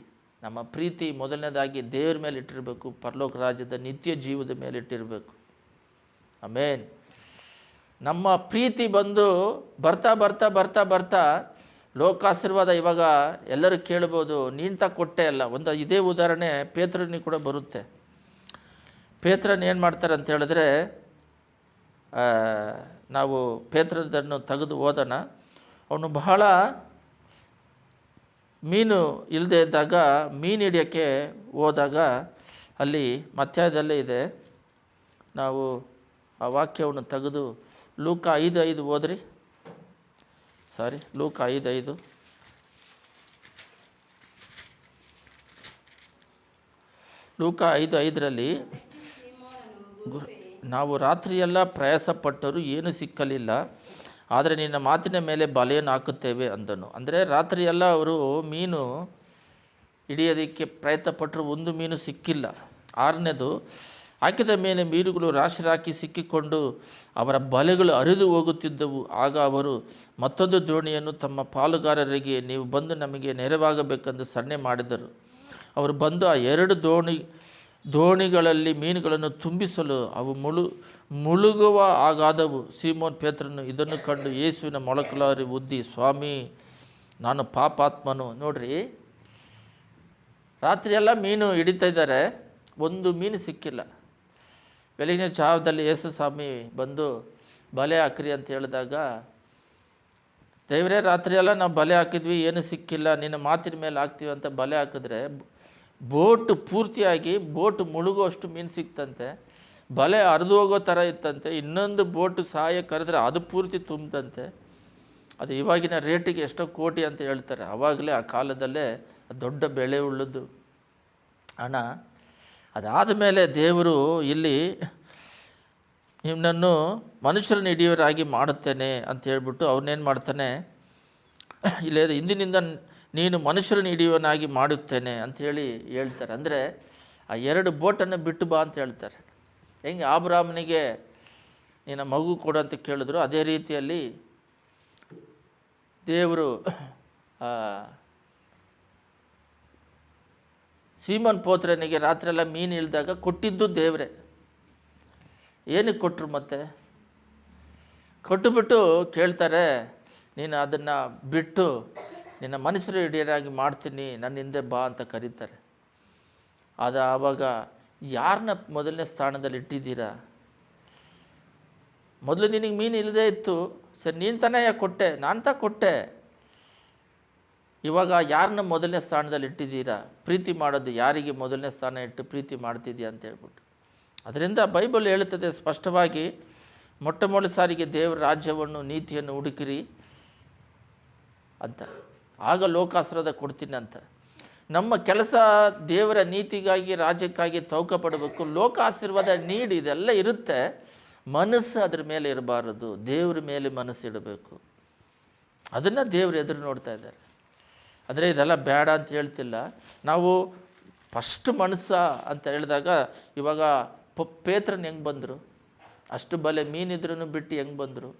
ನಮ್ಮ ಪ್ರೀತಿ ಮೊದಲನೇದಾಗಿ ದೇವ್ರ ಮೇಲೆ ಇಟ್ಟಿರಬೇಕು, ಪರಲೋಕ ರಾಜ್ಯದ ನಿತ್ಯ ಜೀವದ ಮೇಲೆ ಇಟ್ಟಿರಬೇಕು. ಆಮೇನ್. ನಮ್ಮ ಪ್ರೀತಿ ಬಂದು ಬರ್ತಾ ಬರ್ತಾ ಬರ್ತಾ ಬರ್ತಾ ಲೋಕಾಶೀರ್ವಾದ ಇವಾಗ ಎಲ್ಲರೂ ಕೇಳ್ಬೋದು, ನೀನು ಕೊಟ್ಟೆ ಅಲ್ಲ. ಒಂದು ಇದೇ ಉದಾಹರಣೆ ಪೇತ್ರನಿಗೆ ಕೂಡ ಬರುತ್ತೆ. ಪೇತ್ರನ ಏನು ಮಾಡ್ತಾರೆ ಅಂತ ಹೇಳಿದ್ರೆ, ನಾವು ಪೇತ್ರನನ್ನು ತೆಗೆದು ಓದೋಣ. ಅವನು ಬಹಳ ಮೀನು ಇಲ್ಲದೆ ಇದ್ದಾಗ ಮೀನು ಹಿಡಿಯೋಕ್ಕೆ ಹೋದಾಗ, ಅಲ್ಲಿ ಮತ್ತಾಯದಲ್ಲೇ ಇದೆ, ನಾವು ಆ ವಾಕ್ಯವನ್ನು ತೆಗೆದು ಲೂಕ 5:5 ಓದ್ರಿ. ಲೂಕ 5:5. ಲೂಕ 5:5 ನಾವು ರಾತ್ರಿಯೆಲ್ಲ ಪ್ರಯಾಸಪಟ್ಟರೂ ಏನೂ ಸಿಕ್ಕಲಿಲ್ಲ, ಆದರೆ ನಿನ್ನ ಮಾತಿನ ಮೇಲೆ ಬಲೆಯನ್ನು ಹಾಕುತ್ತೇವೆ ಅಂದನು. ಅಂದರೆ ರಾತ್ರಿಯೆಲ್ಲ ಅವರು ಮೀನು ಹಿಡಿಯೋದಕ್ಕೆ ಪ್ರಯತ್ನಪಟ್ಟರು, ಒಂದು ಮೀನು ಸಿಕ್ಕಿಲ್ಲ. 6ನೇದು, ಹಾಕಿದ ಮೇಲೆ ಮೀನುಗಳು ರಾಶಿ ಸಿಕ್ಕಿಕೊಂಡು ಅವರ ಬಲೆಗಳು ಹರಿದು ಹೋಗುತ್ತಿದ್ದವು. ಆಗ ಅವರು ಮತ್ತೊಂದು ದೋಣಿಯನ್ನು ತಮ್ಮ ಪಾಲುಗಾರರಿಗೆ, ನೀವು ಬಂದು ನಮಗೆ ನೆರವಾಗಬೇಕೆಂದು ಸನ್ನೆ ಮಾಡಿದರು. ಅವರು ಬಂದು ಆ 2 ದೋಣಿಗಳಲ್ಲಿ ಮೀನುಗಳನ್ನು ತುಂಬಿಸಲು ಅವು ಮುಳುಗುವ ಹಾಗಾದವು. ಸೀಮೋನ್ ಪೇತ್ರನು ಇದನ್ನು ಕಂಡು ಯೇಸುವಿನ ಮೊಳಕಾಲಲ್ಲಿ ಉದ್ದಿ, ಸ್ವಾಮಿ, ನಾನು ಪಾಪಾತ್ಮನು. ನೋಡ್ರಿ, ರಾತ್ರಿಯೆಲ್ಲ ಮೀನು ಹಿಡಿತಾ ಇದ್ದಾರೆ, ಒಂದು ಮೀನು ಸಿಕ್ಕಿಲ್ಲ. ಬೆಳಗಿನ ಜಾವದಲ್ಲಿ ಯೇಸು ಸ್ವಾಮಿ ಬಂದು ಬಲೆ ಹಾಕ್ರಿ ಅಂತ ಹೇಳಿದಾಗ, ದೇವರೇ, ರಾತ್ರಿಯೆಲ್ಲ ನಾವು ಬಲೆ ಹಾಕಿದ್ವಿ, ಏನು ಸಿಕ್ಕಿಲ್ಲ, ನಿನ್ನ ಮಾತಿನ ಮೇಲೆ ಹಾಕ್ತೀವಿ ಅಂತ ಬಲೆ ಹಾಕಿದ್ರೆ ಬೋಟು ಪೂರ್ತಿಯಾಗಿ ಬೋಟು ಮುಳುಗುವಷ್ಟು ಮೀನು ಸಿಕ್ತಂತೆ. ಬಲೆ ಹರಿದು ಹೋಗೋ ಥರ ಇತ್ತಂತೆ. ಇನ್ನೊಂದು ಬೋಟು ಸಹಾಯ ಕರೆದ್ರೆ ಅದು ಪೂರ್ತಿ ತುಂಬಿದಂತೆ. ಅದು ಇವಾಗಿನ ರೇಟಿಗೆ ಎಷ್ಟೋ ಕೋಟಿ ಅಂತ ಹೇಳ್ತಾರೆ. ಆವಾಗಲೇ ಆ ಕಾಲದಲ್ಲೇ ದೊಡ್ಡ ಬೆಲೆ ಉಳ್ಳದ್ದು ಹಣ. ಅದಾದ ಮೇಲೆ ದೇವರು ಇಲ್ಲಿ ನಿಮ್ಮನ್ನು ಮನುಷ್ಯರನ್ನು ಹಿಡಿಯೋರಾಗಿ ಮಾಡುತ್ತೇನೆ ಅಂತ ಹೇಳ್ಬಿಟ್ಟು ಅವ್ರನ್ನೇನು ಮಾಡ್ತಾನೆ, ಇಲ್ಲೇ ಇಂದಿನಿಂದ ನೀನು ಮನುಷ್ಯರನ್ನು ಹಿಡಿಯೋನಾಗಿ ಮಾಡುತ್ತೇನೆ ಅಂಥೇಳಿ ಹೇಳ್ತಾರೆ. ಅಂದರೆ ಆ 2 ಬೋಟನ್ನು ಬಿಟ್ಟು ಬಾ ಅಂತ ಹೇಳ್ತಾರೆ. ಹೆಂಗೆ ಆಬ್ರಾಮನಿಗೆ ನಿನ್ನ ಮಗು ಕೊಡು ಅಂತ ಕೇಳಿದ್ರು, ಅದೇ ರೀತಿಯಲ್ಲಿ ದೇವರು ಸೀಮೋನ್ ಪೇತ್ರನಿಗೆ ರಾತ್ರಿಯೆಲ್ಲ ಮೀನು ಇಳಿದಾಗ ಕೊಟ್ಟಿದ್ದು ದೇವರೇ. ಏನಕ್ಕೆ ಕೊಟ್ಟರು? ಮತ್ತೆ ಕೊಟ್ಟುಬಿಟ್ಟು ಕೇಳ್ತಾರೆ, ನೀನು ಅದನ್ನು ಬಿಟ್ಟು ನಿನ್ನ ಮನುಷ್ಯರು ಹಿಡಿಯೋರಾಗಿ ಮಾಡ್ತೀನಿ, ನನ್ನ ಹಿಂದೆ ಬಾ ಅಂತ ಕರೀತಾರೆ. ಆವಾಗ ಯಾರನ್ನ ಮೊದಲನೇ ಸ್ಥಾನದಲ್ಲಿ ಇಟ್ಟಿದ್ದೀರಾ? ಮೊದಲು ನಿನಗೆ ಮೀನು ಇಲ್ಲದೇ ಇತ್ತು, ಸರಿ, ನೀನು ತಾನೇ ಯಾಕೆ ಕೊಟ್ಟೆ? ನಾನು ತಾ ಕೊಟ್ಟೆ. ಇವಾಗ ಯಾರನ್ನ ಮೊದಲನೇ ಸ್ಥಾನದಲ್ಲಿ ಇಟ್ಟಿದ್ದೀರಾ? ಪ್ರೀತಿ ಮಾಡೋದು ಯಾರಿಗೆ ಮೊದಲನೇ ಸ್ಥಾನ ಇಟ್ಟು ಪ್ರೀತಿ ಮಾಡ್ತಿದ್ಯಾ ಅಂತ ಹೇಳ್ಬಿಟ್ಟು. ಅದರಿಂದ ಬೈಬಲ್ ಹೇಳುತ್ತದೆ ಸ್ಪಷ್ಟವಾಗಿ, ಮೊಟ್ಟ ಸಾರಿಗೆ ದೇವರ ರಾಜ್ಯವನ್ನು ನೀತಿಯನ್ನು ಹುಡುಕಿರಿ ಅಂತ, ಆಗ ಲೋಕಾಶೀರ್ವಾದ ಕೊಡ್ತೀನಿ ಅಂತ. ನಮ್ಮ ಕೆಲಸ ದೇವರ ನೀತಿಗಾಗಿ, ರಾಜ್ಯಕ್ಕಾಗಿ ತೌಕ ಪಡಬೇಕು. ಲೋಕ ಆಶೀರ್ವಾದ ನೀಡಿ ಇದೆಲ್ಲ ಇರುತ್ತೆ, ಮನಸ್ಸು ಅದ್ರ ಮೇಲೆ ಇರಬಾರದು, ದೇವ್ರ ಮೇಲೆ ಮನಸ್ಸು ಇಡಬೇಕು. ಅದನ್ನು ದೇವರು ಎದುರು ನೋಡ್ತಾ ಇದ್ದಾರೆ. ಆದರೆ ಇದೆಲ್ಲ ಬೇಡ ಅಂತ ಹೇಳ್ತಿಲ್ಲ ನಾವು. ಫಸ್ಟ್ ಮನಸ್ಸ ಅಂತ ಹೇಳಿದಾಗ, ಇವಾಗ ಪೇತ್ರನ ಹೆಂಗೆ ಬಂದರು? ಅಷ್ಟು ಬಲೆ ಮೀನಿದ್ರೂ ಬಿಟ್ಟು ಹೆಂಗೆ ಬಂದರು?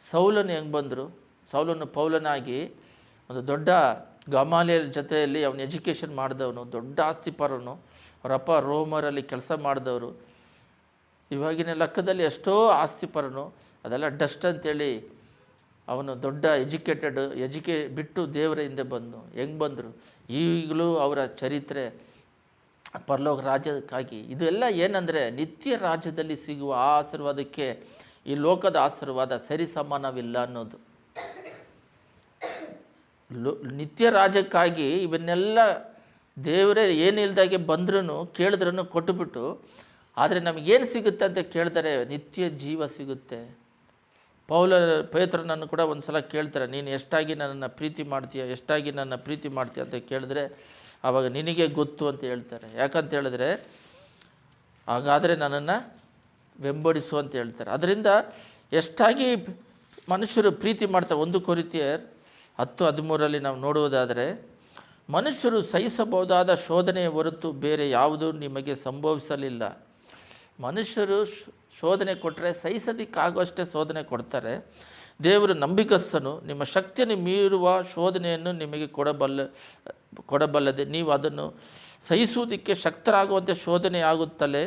ಸೌಲನು ಹೆಂಗೆ ಬಂದರು? ಸೌಲನು ಪೌಲನಾಗಿ ಒಂದು ದೊಡ್ಡ ಗಮಾಲಿಯಲ್ ಜೊತೆಯಲ್ಲಿ ಅವನು ಎಜುಕೇಷನ್ ಮಾಡಿದವನು, ದೊಡ್ಡ ಆಸ್ತಿಪರನು. ಅವರಪ್ಪ ರೋಮರಲ್ಲಿ ಕೆಲಸ ಮಾಡಿದವರು. ಇವಾಗಿನ ಲೆಕ್ಕದಲ್ಲಿ ಎಷ್ಟೋ ಆಸ್ತಿಪರನು. ಅದೆಲ್ಲ ಡಸ್ಟ್ ಅಂತೇಳಿ ಅವನು ದೊಡ್ಡ ಬಿಟ್ಟು ದೇವರ ಹಿಂದೆ ಬಂದು ಹೆಂಗೆ ಬಂದರು? ಈಗಲೂ ಅವರ ಚರಿತ್ರೆ ಪರಲೋಕ ರಾಜ್ಯಕ್ಕಾಗಿ. ಇದೆಲ್ಲ ಏನಂದರೆ ನಿತ್ಯ ರಾಜ್ಯದಲ್ಲಿ ಸಿಗುವ ಆ ಆಶೀರ್ವಾದಕ್ಕೆ ಈ ಲೋಕದ ಆಶೀರ್ವಾದ ಸರಿ ಸಮಾನವಿಲ್ಲ ಅನ್ನೋದು. ನಿತ್ಯ ರಾಜ್ಯಕ್ಕಾಗಿ ಇವನ್ನೆಲ್ಲ ದೇವರೇ ಏನಿಲ್ದಾಗೆ ಬಂದ್ರೂ ಕೇಳಿದ್ರೂ ಕೊಟ್ಟುಬಿಟ್ಟು, ಆದರೆ ನಮಗೇನು ಸಿಗುತ್ತೆ ಅಂತ ಕೇಳ್ತಾರೆ, ನಿತ್ಯ ಜೀವ ಸಿಗುತ್ತೆ. ಪೇತ್ರನನ್ನು ಕೂಡ ಒಂದು ಸಲ ಕೇಳ್ತಾರೆ, ನೀನು ಎಷ್ಟಾಗಿ ನನ್ನನ್ನು ಪ್ರೀತಿ ಮಾಡ್ತೀಯ ಅಂತ ಕೇಳಿದ್ರೆ, ಆವಾಗ ನಿನಗೆ ಗೊತ್ತು ಅಂತ ಹೇಳ್ತಾರೆ. ಯಾಕಂತ ಹೇಳಿದ್ರೆ, ಹಾಗಾದರೆ ನನ್ನನ್ನು ಬೆಂಬಡಿಸು ಅಂತ ಹೇಳ್ತಾರೆ. ಅದರಿಂದ ಎಷ್ಟಾಗಿ ಮನುಷ್ಯರು ಪ್ರೀತಿ ಮಾಡ್ತಾರೆ. 1 ಕೊರಿಂಥಿಯರ್ 10:13 ನಾವು ನೋಡುವುದಾದರೆ, ಮನುಷ್ಯರು ಸಹಿಸಬಹುದಾದ ಶೋಧನೆಯ ಹೊರತು ಬೇರೆ ಯಾವುದೂ ನಿಮಗೆ ಸಂಭವಿಸಲಿಲ್ಲ. ಮನುಷ್ಯರು ಶೋಧನೆ ಕೊಟ್ಟರೆ ಸಹಿಸೋದಕ್ಕಾಗುವಷ್ಟೇ ಶೋಧನೆ ಕೊಡ್ತಾರೆ. ದೇವರು ನಂಬಿಕಸ್ಥನು, ನಿಮ್ಮ ಶಕ್ತಿಯನ್ನು ಮೀರುವ ಶೋಧನೆಯನ್ನು ನಿಮಗೆ ಕೊಡಬಲ್ಲದೆ ನೀವು ಅದನ್ನು ಸಹಿಸುವುದಕ್ಕೆ ಶಕ್ತರಾಗುವಂತೆ ಶೋಧನೆ ಆಗುತ್ತಲೇ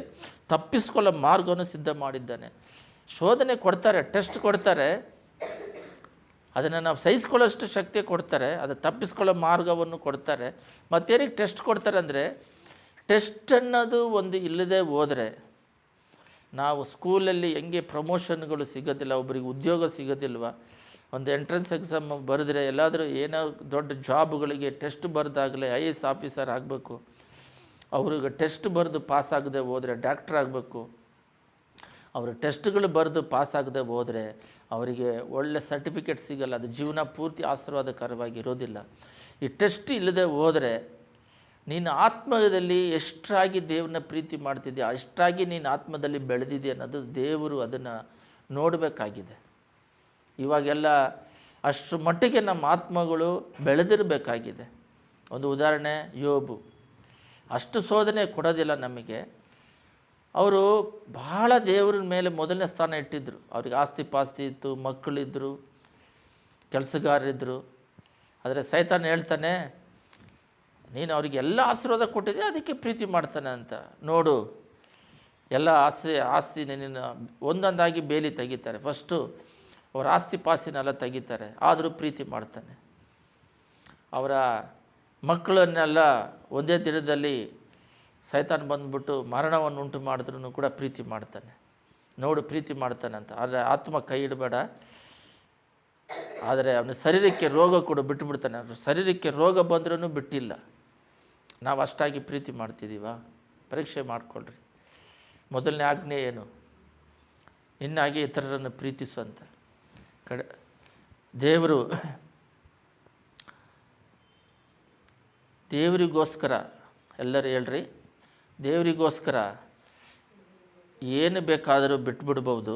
ತಪ್ಪಿಸಿಕೊಳ್ಳೋ ಮಾರ್ಗವನ್ನು ಸಿದ್ಧ ಮಾಡಿದ್ದಾನೆ. ಶೋಧನೆ ಕೊಡ್ತಾರೆ, ಟೆಸ್ಟ್ ಕೊಡ್ತಾರೆ, ಅದನ್ನು ನಾವು ಸಹಿಸ್ಕೊಳ್ಳೋಷ್ಟು ಶಕ್ತಿ ಕೊಡ್ತಾರೆ, ಅದು ತಪ್ಪಿಸ್ಕೊಳ್ಳೋ ಮಾರ್ಗವನ್ನು ಕೊಡ್ತಾರೆ. ಮತ್ತೇನಿಗೆ ಟೆಸ್ಟ್ ಕೊಡ್ತಾರೆ ಅಂದರೆ, ಟೆಸ್ಟ್ ಅನ್ನೋದು ಒಂದು ಇಲ್ಲದೆ ಹೋದರೆ ನಾವು ಸ್ಕೂಲಲ್ಲಿ ಹೆಂಗೆ ಪ್ರಮೋಷನ್ಗಳು ಸಿಗೋದಿಲ್ಲ, ಒಬ್ಬರಿಗೆ ಉದ್ಯೋಗ ಸಿಗೋದಿಲ್ವ, ಒಂದು ಎಂಟ್ರೆನ್ಸ್ ಎಕ್ಸಾಮ್ ಬರೆದ್ರೆ ಎಲ್ಲಾದರೂ ಏನೋ ದೊಡ್ಡ ಜಾಬ್ಗಳಿಗೆ ಟೆಸ್ಟ್ ಬರೆದಾಗಲೇ IAS ಆಫೀಸರ್ ಆಗಬೇಕು, ಅವ್ರಿಗೆ ಟೆಸ್ಟ್ ಬರೆದು ಪಾಸ್ ಆಗದೆ ಹೋದರೆ ಡಾಕ್ಟ್ರ್ ಆಗಬೇಕು. ಅವರು ಟೆಸ್ಟ್ಗಳು ಬರೆದು ಪಾಸ್ ಆಗದೆ ಹೋದರೆ ಅವರಿಗೆ ಒಳ್ಳೆ ಸರ್ಟಿಫಿಕೇಟ್ ಸಿಗಲ್ಲ, ಅದು ಜೀವನ ಪೂರ್ತಿ ಆಶೀರ್ವಾದಕರವಾಗಿ ಇರೋದಿಲ್ಲ. ಈ ಟೆಸ್ಟ್ ಇಲ್ಲದೆ ಹೋದರೆ ನೀನು ಆತ್ಮದಲ್ಲಿ ಎಷ್ಟಾಗಿ ದೇವ್ರನ್ನ ಪ್ರೀತಿ ಮಾಡ್ತಿದ್ಯಾ, ಅಷ್ಟಾಗಿ ನೀನು ಆತ್ಮದಲ್ಲಿ ಬೆಳೆದಿದೆ ಅನ್ನೋದು ದೇವರು ಅದನ್ನು ನೋಡಬೇಕಾಗಿದೆ. ಇವಾಗೆಲ್ಲ ಅಷ್ಟು ಮಟ್ಟಿಗೆ ನಮ್ಮ ಆತ್ಮಗಳು ಬೆಳೆದಿರಬೇಕಾಗಿದೆ. ಒಂದು ಉದಾಹರಣೆ, ಯೋಬು ಅಷ್ಟು ಶೋಧನೆ ಕೊಡೋದಿಲ್ಲ ನಮಗೆ. ಅವರು ಬಹಳ ದೇವ್ರ ಮೇಲೆ ಮೊದಲನೇ ಸ್ಥಾನ ಇಟ್ಟಿದ್ದರು. ಅವ್ರಿಗೆ ಆಸ್ತಿ ಪಾಸ್ತಿ ಇತ್ತು, ಮಕ್ಕಳಿದ್ದರು, ಕೆಲಸಗಾರರಿದ್ದರು. ಆದರೆ ಸೈತಾನ್ ಹೇಳ್ತಾನೆ, ನೀನು ಅವರಿಗೆಲ್ಲ ಆಶೀರ್ವಾದ ಕೊಟ್ಟಿದ್ದೆ, ಅದಕ್ಕೆ ಪ್ರೀತಿ ಮಾಡ್ತಾನೆ ಅಂತ. ನೋಡು, ಎಲ್ಲ ಆಸ್ತಿ ನಿನ್ನ ಒಂದೊಂದಾಗಿ ಬೇಲಿ ತೆಗಿತಾರೆ. ಫಸ್ಟು ಅವರ ಆಸ್ತಿ ಪಾಸ್ತಿನೆಲ್ಲ ತೆಗಿತಾರೆ, ಆದರೂ ಪ್ರೀತಿ ಮಾಡ್ತಾನೆ. ಅವರ ಮಕ್ಕಳನ್ನೆಲ್ಲ ಒಂದೇ ದಿನದಲ್ಲಿ ಸೈತಾನ್ ಬಂದುಬಿಟ್ಟು ಮರಣವನ್ನು ಉಂಟು ಮಾಡಿದ್ರೂ ಕೂಡ ಪ್ರೀತಿ ಮಾಡ್ತಾನೆ. ನೋಡು, ಪ್ರೀತಿ ಮಾಡ್ತಾನೆ ಅಂತ. ಆದರೆ ಆತ್ಮ ಕೈ ಇಡಬೇಡ. ಆದರೆ ಅವನ ಶರೀರಕ್ಕೆ ರೋಗ ಕೂಡ ಬಿಟ್ಟುಬಿಡ್ತಾನೆ. ಶರೀರಕ್ಕೆ ರೋಗ ಬಂದ್ರೂ ಬಿಟ್ಟಿಲ್ಲ. ನಾವು ಅಷ್ಟಾಗಿ ಪ್ರೀತಿ ಮಾಡ್ತಿದ್ದೀವ? ಪರೀಕ್ಷೆ ಮಾಡಿಕೊಳ್ಳ್ರಿ. ಮೊದಲನೇ ಆಜ್ಞೆ ಏನು? ಇನ್ನಾಗಿ ಇತರರನ್ನು ಪ್ರೀತಿಸು ಅಂತ. ದೇವರಿಗೋಸ್ಕರ ಎಲ್ಲರೂ ಹೇಳ್ರಿ, ದೇವರಿಗೋಸ್ಕರ ಏನು ಬೇಕಾದರೂ ಬಿಟ್ಬಿಡ್ಬೋದು,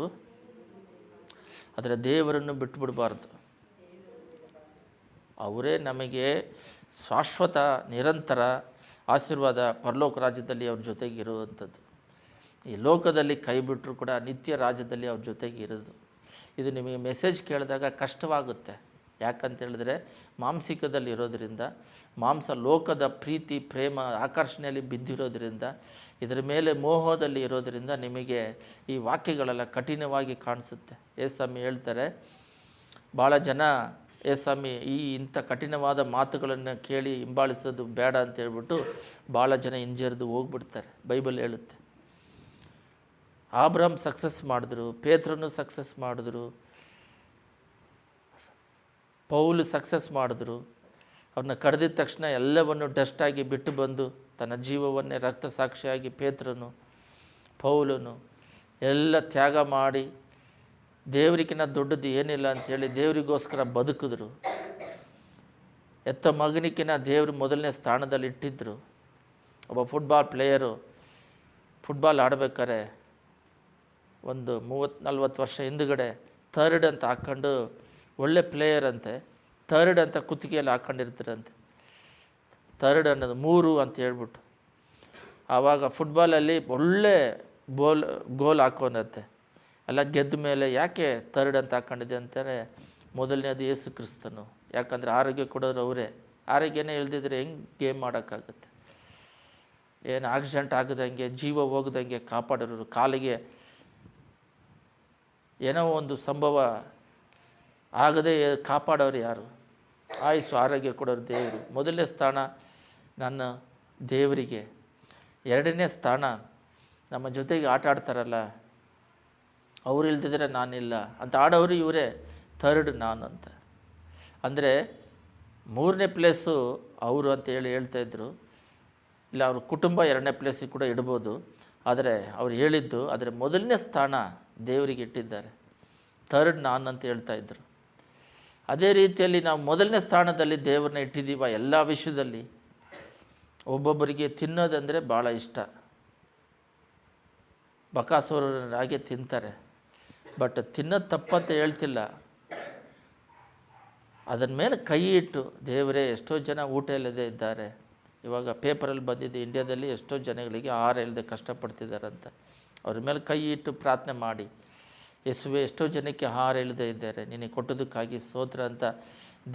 ಆದರೆ ದೇವರನ್ನು ಬಿಟ್ಟುಬಿಡಬಾರ್ದು. ಅವರೇ ನಮಗೆ ಶಾಶ್ವತ ನಿರಂತರ ಆಶೀರ್ವಾದ ಪರಲೋಕ ರಾಜ್ಯದಲ್ಲಿ ಅವ್ರ ಜೊತೆಗೆ ಇರುವಂಥದ್ದು. ಈ ಲೋಕದಲ್ಲಿ ಕೈ ಬಿಟ್ಟರು ಕೂಡ ನಿತ್ಯ ರಾಜ್ಯದಲ್ಲಿ ಅವ್ರ ಜೊತೆಗೆ ಇರೋದು. ಇದು ನಿಮಗೆ ಮೆಸೇಜ್ ಕೇಳಿದಾಗ ಕಷ್ಟವಾಗುತ್ತೆ. ಯಾಕಂತ ಹೇಳಿದ್ರೆ ಮಾಂಸಿಕದಲ್ಲಿ ಇರೋದರಿಂದ, ಮಾಂಸ ಲೋಕದ ಪ್ರೀತಿ ಪ್ರೇಮ ಆಕರ್ಷಣೆಯಲ್ಲಿ ಬಿದ್ದಿರೋದ್ರಿಂದ, ಇದರ ಮೇಲೆ ಮೋಹದಲ್ಲಿ ಇರೋದರಿಂದ ನಿಮಗೆ ಈ ವಾಕ್ಯಗಳೆಲ್ಲ ಕಠಿಣವಾಗಿ ಕಾಣಿಸುತ್ತೆ. ಏಸ್ವಾಮಿ ಹೇಳ್ತಾರೆ, ಭಾಳ ಜನ ಏಸ್ವಾಮಿ ಇಂಥ ಕಠಿಣವಾದ ಮಾತುಗಳನ್ನು ಕೇಳಿ ಹಿಂಬಾಲಿಸೋದು ಬೇಡ ಅಂತ ಹೇಳ್ಬಿಟ್ಟು ಭಾಳ ಜನ ಹಿಂಜರಿದು ಹೋಗ್ಬಿಡ್ತಾರೆ. ಬೈಬಲ್ ಹೇಳುತ್ತೆ. ಆಬ್ರಹಾಮ್ ಸಕ್ಸಸ್ ಮಾಡಿದ್ರು, ಪೇತ್ರನು ಸಕ್ಸಸ್ ಮಾಡಿದ್ರು, ಪೌಲು ಸಕ್ಸಸ್ ಮಾಡಿದ್ರು. ಅವ್ರನ್ನ ಕರೆದಿದ್ದ ತಕ್ಷಣ ಎಲ್ಲವನ್ನು ಡಸ್ಟಾಗಿ ಬಿಟ್ಟು ಬಂದು ತನ್ನ ಜೀವವನ್ನೇ ರಕ್ತ ಸಾಕ್ಷಿಯಾಗಿ ಪೇತ್ರನು ಪೌಲನು ಎಲ್ಲ ತ್ಯಾಗ ಮಾಡಿ ದೇವರಿಗಿನ್ನ ದೊಡ್ಡದು ಏನಿಲ್ಲ ಅಂಥೇಳಿ ದೇವರಿಗೋಸ್ಕರ ಬದುಕಿದ್ರು. ಎತ್ತ ಮಗನಿಗಿನ್ನ ದೇವರು ಮೊದಲನೇ ಸ್ಥಾನದಲ್ಲಿ ಇಟ್ಟಿದ್ದರು. ಒಬ್ಬ ಫುಟ್ಬಾಲ್ ಪ್ಲೇಯರು ಫುಟ್ಬಾಲ್ ಆಡಬೇಕಾರೆ ಒಂದು 30-40 ವರ್ಷ ಹಿಂದುಗಡೆ ಥರ್ಡ್ ಅಂತ ಹಾಕ್ಕೊಂಡು, ಒಳ್ಳೆ ಪ್ಲೇಯರ್ ಅಂತೆ, ಥರ್ಡ್ ಅಂತ ಕುತ್ತಿಗೆಯಲ್ಲಿ ಹಾಕ್ಕೊಂಡಿರ್ತಾರಂತೆ. ಥರ್ಡ್ ಅನ್ನೋದು 3 ಅಂತ ಹೇಳ್ಬಿಟ್ಟು. ಆವಾಗ ಫುಟ್ಬಾಲಲ್ಲಿ ಒಳ್ಳೆ ಗೋಲ್ ಹಾಕೋನಂತೆ. ಎಲ್ಲ ಗೆದ್ದ ಮೇಲೆ ಯಾಕೆ ಥರ್ಡ್ ಅಂತ ಹಾಕ್ಕೊಂಡಿದ್ದೆ ಅಂತಾರೆ, ಮೊದಲನೇದು ಯೇಸು ಕ್ರಿಸ್ತನು. ಯಾಕಂದರೆ ಆರೋಗ್ಯ ಕೊಡೋರು ಅವರೇ. ಆರೋಗ್ಯನೇ ಇಲ್ದಿದ್ರೆ ಹೆಂಗೆ ಗೇಮ್ ಮಾಡೋಕ್ಕಾಗುತ್ತೆ? ಏನು ಆಕ್ಸಿಡೆಂಟ್ ಆಗದಂಗೆ, ಜೀವ ಹೋಗದಂಗೆ ಕಾಪಾಡೋರು. ಕಾಲಿಗೆ ಏನೋ ಒಂದು ಸಂಭವ ಆಗದೆ ಕಾಪಾಡೋರು ಯಾರು? ಆಯುಸ್ಸು ಆರೋಗ್ಯ ಕೊಡೋರು ದೇವರು. ಮೊದಲನೇ ಸ್ಥಾನ ನನ್ನ ದೇವರಿಗೆ. ಎರಡನೇ ಸ್ಥಾನ ನಮ್ಮ ಜೊತೆಗೆ ಆಟ ಆಡ್ತಾರಲ್ಲ, ಅವ್ರು ಇಲ್ದಿದ್ರೆ ನಾನಿಲ್ಲ ಅಂತ ಆಡೋರು ಇವರೇ. ಥರ್ಡ್ ನಾನು ಅಂತ. ಅಂದರೆ 3ನೇ ಪ್ಲೇಸು ಅವರು ಅಂತ ಹೇಳ್ತಾಯಿದ್ರು. ಇಲ್ಲ, ಅವ್ರ ಕುಟುಂಬ 2ನೇ ಪ್ಲೇಸಿಗೆ ಕೂಡ ಇಡ್ಬೋದು. ಆದರೆ ಅವ್ರು ಹೇಳಿದ್ದು, ಆದರೆ ಮೊದಲನೇ ಸ್ಥಾನ ದೇವರಿಗೆ ಇಟ್ಟಿದ್ದಾರೆ. ಥರ್ಡ್ ನಾನು ಅಂತ ಹೇಳ್ತಾಯಿದ್ರು. ಅದೇ ರೀತಿಯಲ್ಲಿ ನಾವು ಮೊದಲನೇ ಸ್ಥಾನದಲ್ಲಿ ದೇವ್ರನ್ನ ಇಟ್ಟಿದ್ದೀವ ಎಲ್ಲ ವಿಷಯದಲ್ಲಿ. ಒಬ್ಬೊಬ್ಬರಿಗೆ ತಿನ್ನೋದಂದರೆ ಭಾಳ ಇಷ್ಟ. ಬಕಾಸೂರರು ಹಾಗೆ ತಿಂತಾರೆ. ಬಟ್ ತಿನ್ನೋದು ತಪ್ಪಂತ ಹೇಳ್ತಿಲ್ಲ. ಅದರ ಮೇಲೆ ಕೈ ಇಟ್ಟು, ದೇವರೇ ಎಷ್ಟೋ ಜನ ಊಟ ಇಲ್ಲದೆ ಇದ್ದಾರೆ. ಇವಾಗ ಪೇಪರಲ್ಲಿ ಬಂದಿದ್ದು, ಇಂಡಿಯಾದಲ್ಲಿ ಎಷ್ಟೋ ಜನಗಳಿಗೆ ಆಹಾರ ಇಲ್ಲದೆ ಕಷ್ಟಪಡ್ತಿದ್ದಾರಂತ. ಅವ್ರ ಮೇಲೆ ಕೈ ಇಟ್ಟು ಪ್ರಾರ್ಥನೆ ಮಾಡಿ, ಯೇಸುವೆ ಎಷ್ಟೋ ಜನಕ್ಕೆ ಆಹಾರ ಇಲ್ಲದೆ ಇದ್ದಾರೆ, ನಿನಗೆ ಕೊಟ್ಟೋದಕ್ಕಾಗಿ ಸ್ತೋತ್ರ ಅಂತ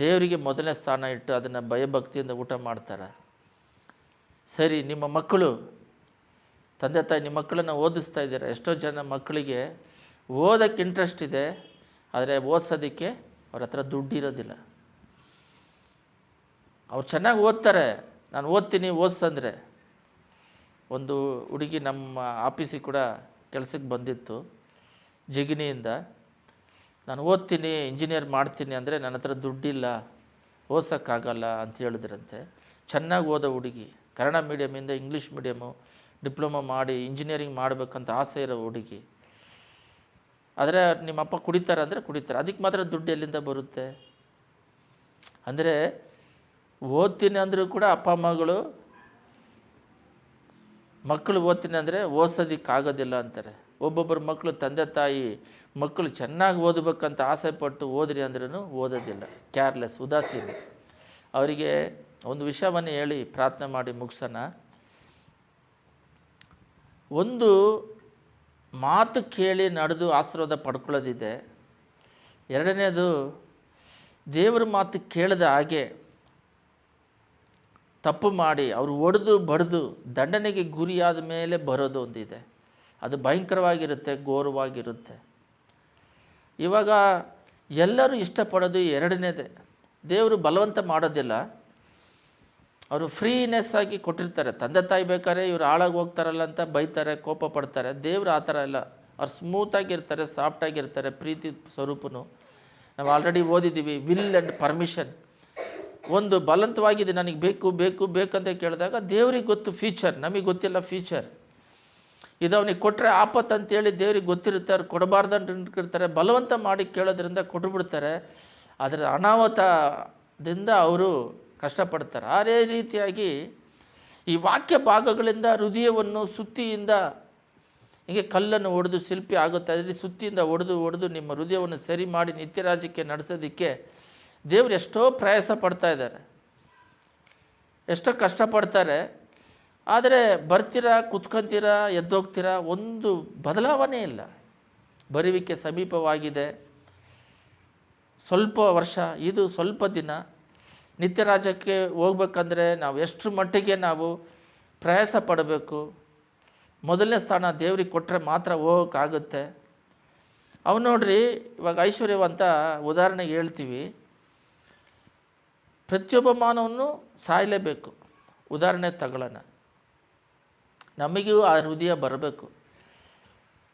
ದೇವರಿಗೆ ಮೊದಲನೇ ಸ್ಥಾನ ಇಟ್ಟು ಅದನ್ನು ಭಯಭಕ್ತಿಯಿಂದ ಊಟ ಮಾಡ್ತಾರೆ. ಸರಿ, ನಿಮ್ಮ ಮಕ್ಕಳು, ತಂದೆ ತಾಯಿ ನಿಮ್ಮ ಮಕ್ಕಳನ್ನು ಓದಿಸ್ತಾ ಇದ್ದಾರೆ. ಎಷ್ಟೋ ಜನ ಮಕ್ಕಳಿಗೆ ಓದೋಕ್ಕೆ ಇಂಟ್ರೆಸ್ಟ್ ಇದೆ, ಆದರೆ ಓದಿಸೋದಕ್ಕೆ ಅವ್ರ ಹತ್ರ ದುಡ್ಡಿರೋದಿಲ್ಲ. ಅವ್ರು ಚೆನ್ನಾಗಿ ಓದ್ತಾರೆ, ನಾನು ಓದ್ತೀನಿ ಓದಿಸಂದರೆ. ಒಂದು ಹುಡುಗಿ ನಮ್ಮ ಆಫೀಸಿಗೆ ಕೂಡ ಕೆಲಸಕ್ಕೆ ಬಂದಿತ್ತು ಜಿಗಣಿಯಿಂದ. ನಾನು ಓದ್ತೀನಿ, ಇಂಜಿನಿಯರ್ ಮಾಡ್ತೀನಿ ಅಂದರೆ ನನ್ನ ಹತ್ರ ದುಡ್ಡಿಲ್ಲ, ಓದ್ಸೋಕ್ಕಾಗಲ್ಲ ಅಂತ ಹೇಳಿದ್ರಂತೆ. ಚೆನ್ನಾಗಿ ಓದೋ ಹುಡುಗಿ, ಕನ್ನಡ ಮೀಡಿಯಮಿಂದ ಇಂಗ್ಲೀಷ್ ಮೀಡಿಯಮು ಡಿಪ್ಲೊಮಾ ಮಾಡಿ ಇಂಜಿನಿಯರಿಂಗ್ ಮಾಡಬೇಕಂತ ಆಸೆ ಇರೋ ಹುಡುಗಿ. ಆದರೆ ನಿಮ್ಮಪ್ಪ ಕುಡಿತಾರೆ ಅಂದರೆ ಕುಡಿತಾರೆ, ಅದಕ್ಕೆ ಮಾತ್ರ ದುಡ್ಡು ಎಲ್ಲಿಂದ ಬರುತ್ತೆ? ಅಂದರೆ ಓದ್ತೀನಿ ಅಂದರೂ ಕೂಡ ಅಪ್ಪ ಅಮ್ಮಗಳು ಮಕ್ಕಳು ಓದ್ತೀನಿ ಅಂದರೆ ಓದಿಸೋದಕ್ಕಾಗೋದಿಲ್ಲ ಅಂತಾರೆ. ಒಬ್ಬೊಬ್ಬರು ಮಕ್ಕಳು ತಂದೆ ತಾಯಿ ಮಕ್ಕಳು ಚೆನ್ನಾಗಿ ಓದಬೇಕಂತ ಆಸೆಪಟ್ಟು ಓದ್ರಿ ಅಂದ್ರೂ ಓದೋದಿಲ್ಲ, ಕೇರ್ಲೆಸ್, ಉದಾಸೀನ. ಅವರಿಗೆ ಒಂದು ವಿಷಯವನ್ನು ಹೇಳಿ ಪ್ರಾರ್ಥನೆ ಮಾಡಿ ಮುಗಿಸೋಣ. ಒಂದು ಮಾತು ಕೇಳಿ ನಡೆದು ಆಶೀರ್ವಾದ ಪಡ್ಕೊಳ್ಳೋದಿದೆ. ಎರಡನೇದು ದೇವರ ಮಾತು ಕೇಳದ ಹಾಗೆ ತಪ್ಪು ಮಾಡಿ ಅವರು ಒಡೆದು ಬಡಿದು ದಂಡನೆಗೆ ಗುರಿಯಾದ ಮೇಲೆ ಬರೋದು ಒಂದಿದೆ. ಅದು ಭಯಂಕರವಾಗಿರುತ್ತೆ, ಘೋರವಾಗಿರುತ್ತೆ. ಇವಾಗ ಎಲ್ಲರೂ ಇಷ್ಟಪಡೋದು ಎರಡನೇದೇ. ದೇವರು ಬಲವಂತ ಮಾಡೋದಿಲ್ಲ, ಅವರು ಫ್ರೀನೆಸ್ ಆಗಿ ಕೊಟ್ಟಿರ್ತಾರೆ. ತಂದೆ ತಾಯಿ ಬೇಕಾದ್ರೆ ಇವರು ಹಾಳಾಗಿ ಹೋಗ್ತಾರಲ್ಲ ಅಂತ ಬೈತಾರೆ, ಕೋಪ ಪಡ್ತಾರೆ. ದೇವರು ಆ ಥರ ಇಲ್ಲ, ಅವ್ರು ಸ್ಮೂತಾಗಿರ್ತಾರೆ, ಸಾಫ್ಟಾಗಿರ್ತಾರೆ, ಪ್ರೀತಿ ಸ್ವರೂಪನು. ನಾವು ಆಲ್ರೆಡಿ ಓದಿದ್ದೀವಿ, ವಿಲ್ ಆ್ಯಂಡ್ ಪರ್ಮಿಷನ್. ಒಂದು ಬಲವಂತವಾಗಿದೆ, ನನಗೆ ಬೇಕು ಬೇಕು ಬೇಕಂತ ಕೇಳಿದಾಗ ದೇವ್ರಿಗೆ ಗೊತ್ತು ಫ್ಯೂಚರ್, ನಮಗೆ ಗೊತ್ತಿಲ್ಲ ಫ್ಯೂಚರ್. ಇದು ಅವನಿಗೆ ಕೊಟ್ಟರೆ ಆಪತ್ತು ಅಂತೇಳಿ ದೇವ್ರಿಗೆ ಗೊತ್ತಿರುತ್ತೆ, ಅವ್ರು ಕೊಡಬಾರ್ದಂತ ಇರ್ತಾರೆ. ಬಲವಂತ ಮಾಡಿ ಕೇಳೋದ್ರಿಂದ ಕೊಟ್ಟುಬಿಡ್ತಾರೆ. ಅದರ ಅನಾಹುತದಿಂದ ಅವರು ಕಷ್ಟಪಡ್ತಾರೆ. ಅದೇ ರೀತಿಯಾಗಿ ಈ ವಾಕ್ಯ ಭಾಗಗಳಿಂದ ಹೃದಯವನ್ನು ಸುತ್ತಿಯಿಂದ ಹೀಗೆ ಕಲ್ಲನ್ನು ಒಡೆದು ಶಿಲ್ಪಿ ಆಗುತ್ತೆ, ಅದೇ ಸುತ್ತಿಯಿಂದ ಒಡೆದು ನಿಮ್ಮ ಹೃದಯವನ್ನು ಸರಿ ಮಾಡಿ ನಿತ್ಯರಾಜ್ಯಕ್ಕೆ ನಡೆಸೋದಕ್ಕೆ ದೇವರು ಎಷ್ಟೋ ಪ್ರಯಾಸ ಪಡ್ತಾಯಿದ್ದಾರೆ, ಎಷ್ಟೋ ಕಷ್ಟಪಡ್ತಾರೆ. ಆದರೆ ಬರ್ತೀರಾ, ಕುತ್ಕೊಂತೀರಾ, ಎದ್ದೋಗ್ತೀರಾ, ಒಂದು ಬದಲಾವಣೆ ಇಲ್ಲ. ಬರುವಿಕೆ ಸಮೀಪವಾಗಿದೆ, ಸ್ವಲ್ಪ ವರ್ಷ, ಇದು ಸ್ವಲ್ಪ ದಿನ. ನಿತ್ಯರಾಜ್ಯಕ್ಕೆ ಹೋಗ್ಬೇಕಂದ್ರೆ ನಾವು ಎಷ್ಟರ ಮಟ್ಟಿಗೆ ನಾವು ಪ್ರಯಾಸ ಪಡಬೇಕು. ಮೊದಲನೇ ಸ್ಥಾನ ದೇವ್ರಿಗೆ ಕೊಟ್ಟರೆ ಮಾತ್ರ ಹೋಗೋಕ್ಕಾಗುತ್ತೆ. ಅವನು ನೋಡ್ರಿ, ಇವಾಗ ಐಶ್ವರ್ಯವಂತ ಉದಾಹರಣೆಗೆ ಹೇಳ್ತೀವಿ, ಪ್ರತಿಯೊಬ್ಬ ಮಾನವನು ಸಾಯಲೇಬೇಕು. ಉದಾಹರಣೆ ತಗೊಳ್ಳೋಣ, ನಮಗೂ ಆ ಹೃದಯ ಬರಬೇಕು.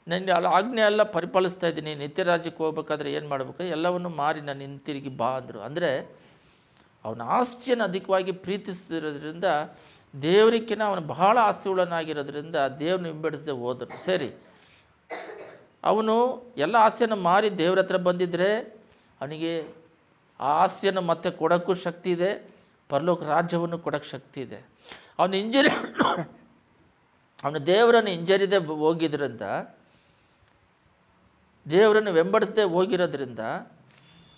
ನನ್ನ ಆಜ್ಞೆ ಎಲ್ಲ ಪರಿಪಾಲಿಸ್ತಾ ಇದ್ದೀನಿ, ನಿತ್ಯರಾಜ್ಯಕ್ಕೆ ಹೋಗ್ಬೇಕಾದ್ರೆ ಏನು ಮಾಡಬೇಕು, ಎಲ್ಲವನ್ನು ಮಾರಿ ನಾನು ಹಿಂತಿರುಗಿ ಬಾ ಅಂದರು. ಅಂದರೆ ಅವನ ಆಸ್ತಿಯನ್ನು ಅಧಿಕವಾಗಿ ಪ್ರೀತಿಸ್ತಿರೋದ್ರಿಂದ, ದೇವರಿಗಿಂತ ಅವನು ಬಹಳ ಆಸ್ತಿಯುಳ್ಳನಾಗಿರೋದ್ರಿಂದ ದೇವ್ರನ್ನ ಹಿಂಬಡಿಸದೆ ಹೋದನು. ಸರಿ, ಅವನು ಎಲ್ಲ ಆಸ್ತಿಯನ್ನು ಮಾರಿ ದೇವ್ರ ಹತ್ರ ಬಂದಿದ್ದರೆ ಅವನಿಗೆ ಆ ಆಸ್ತಿಯನ್ನು ಮತ್ತೆ ಕೊಡೋಕ್ಕೂ ಶಕ್ತಿ ಇದೆ, ಪರಲೋಕ ರಾಜ್ಯವನ್ನು ಕೊಡೋಕ್ಕೆ ಶಕ್ತಿ ಇದೆ. ಅವನು ದೇವರನ್ನು ಹಿಂಜರಿದೇ ಹೋಗಿದ್ರಿಂದ, ದೇವರನ್ನು ಬೆಂಬಡಿಸದೆ ಹೋಗಿರೋದ್ರಿಂದ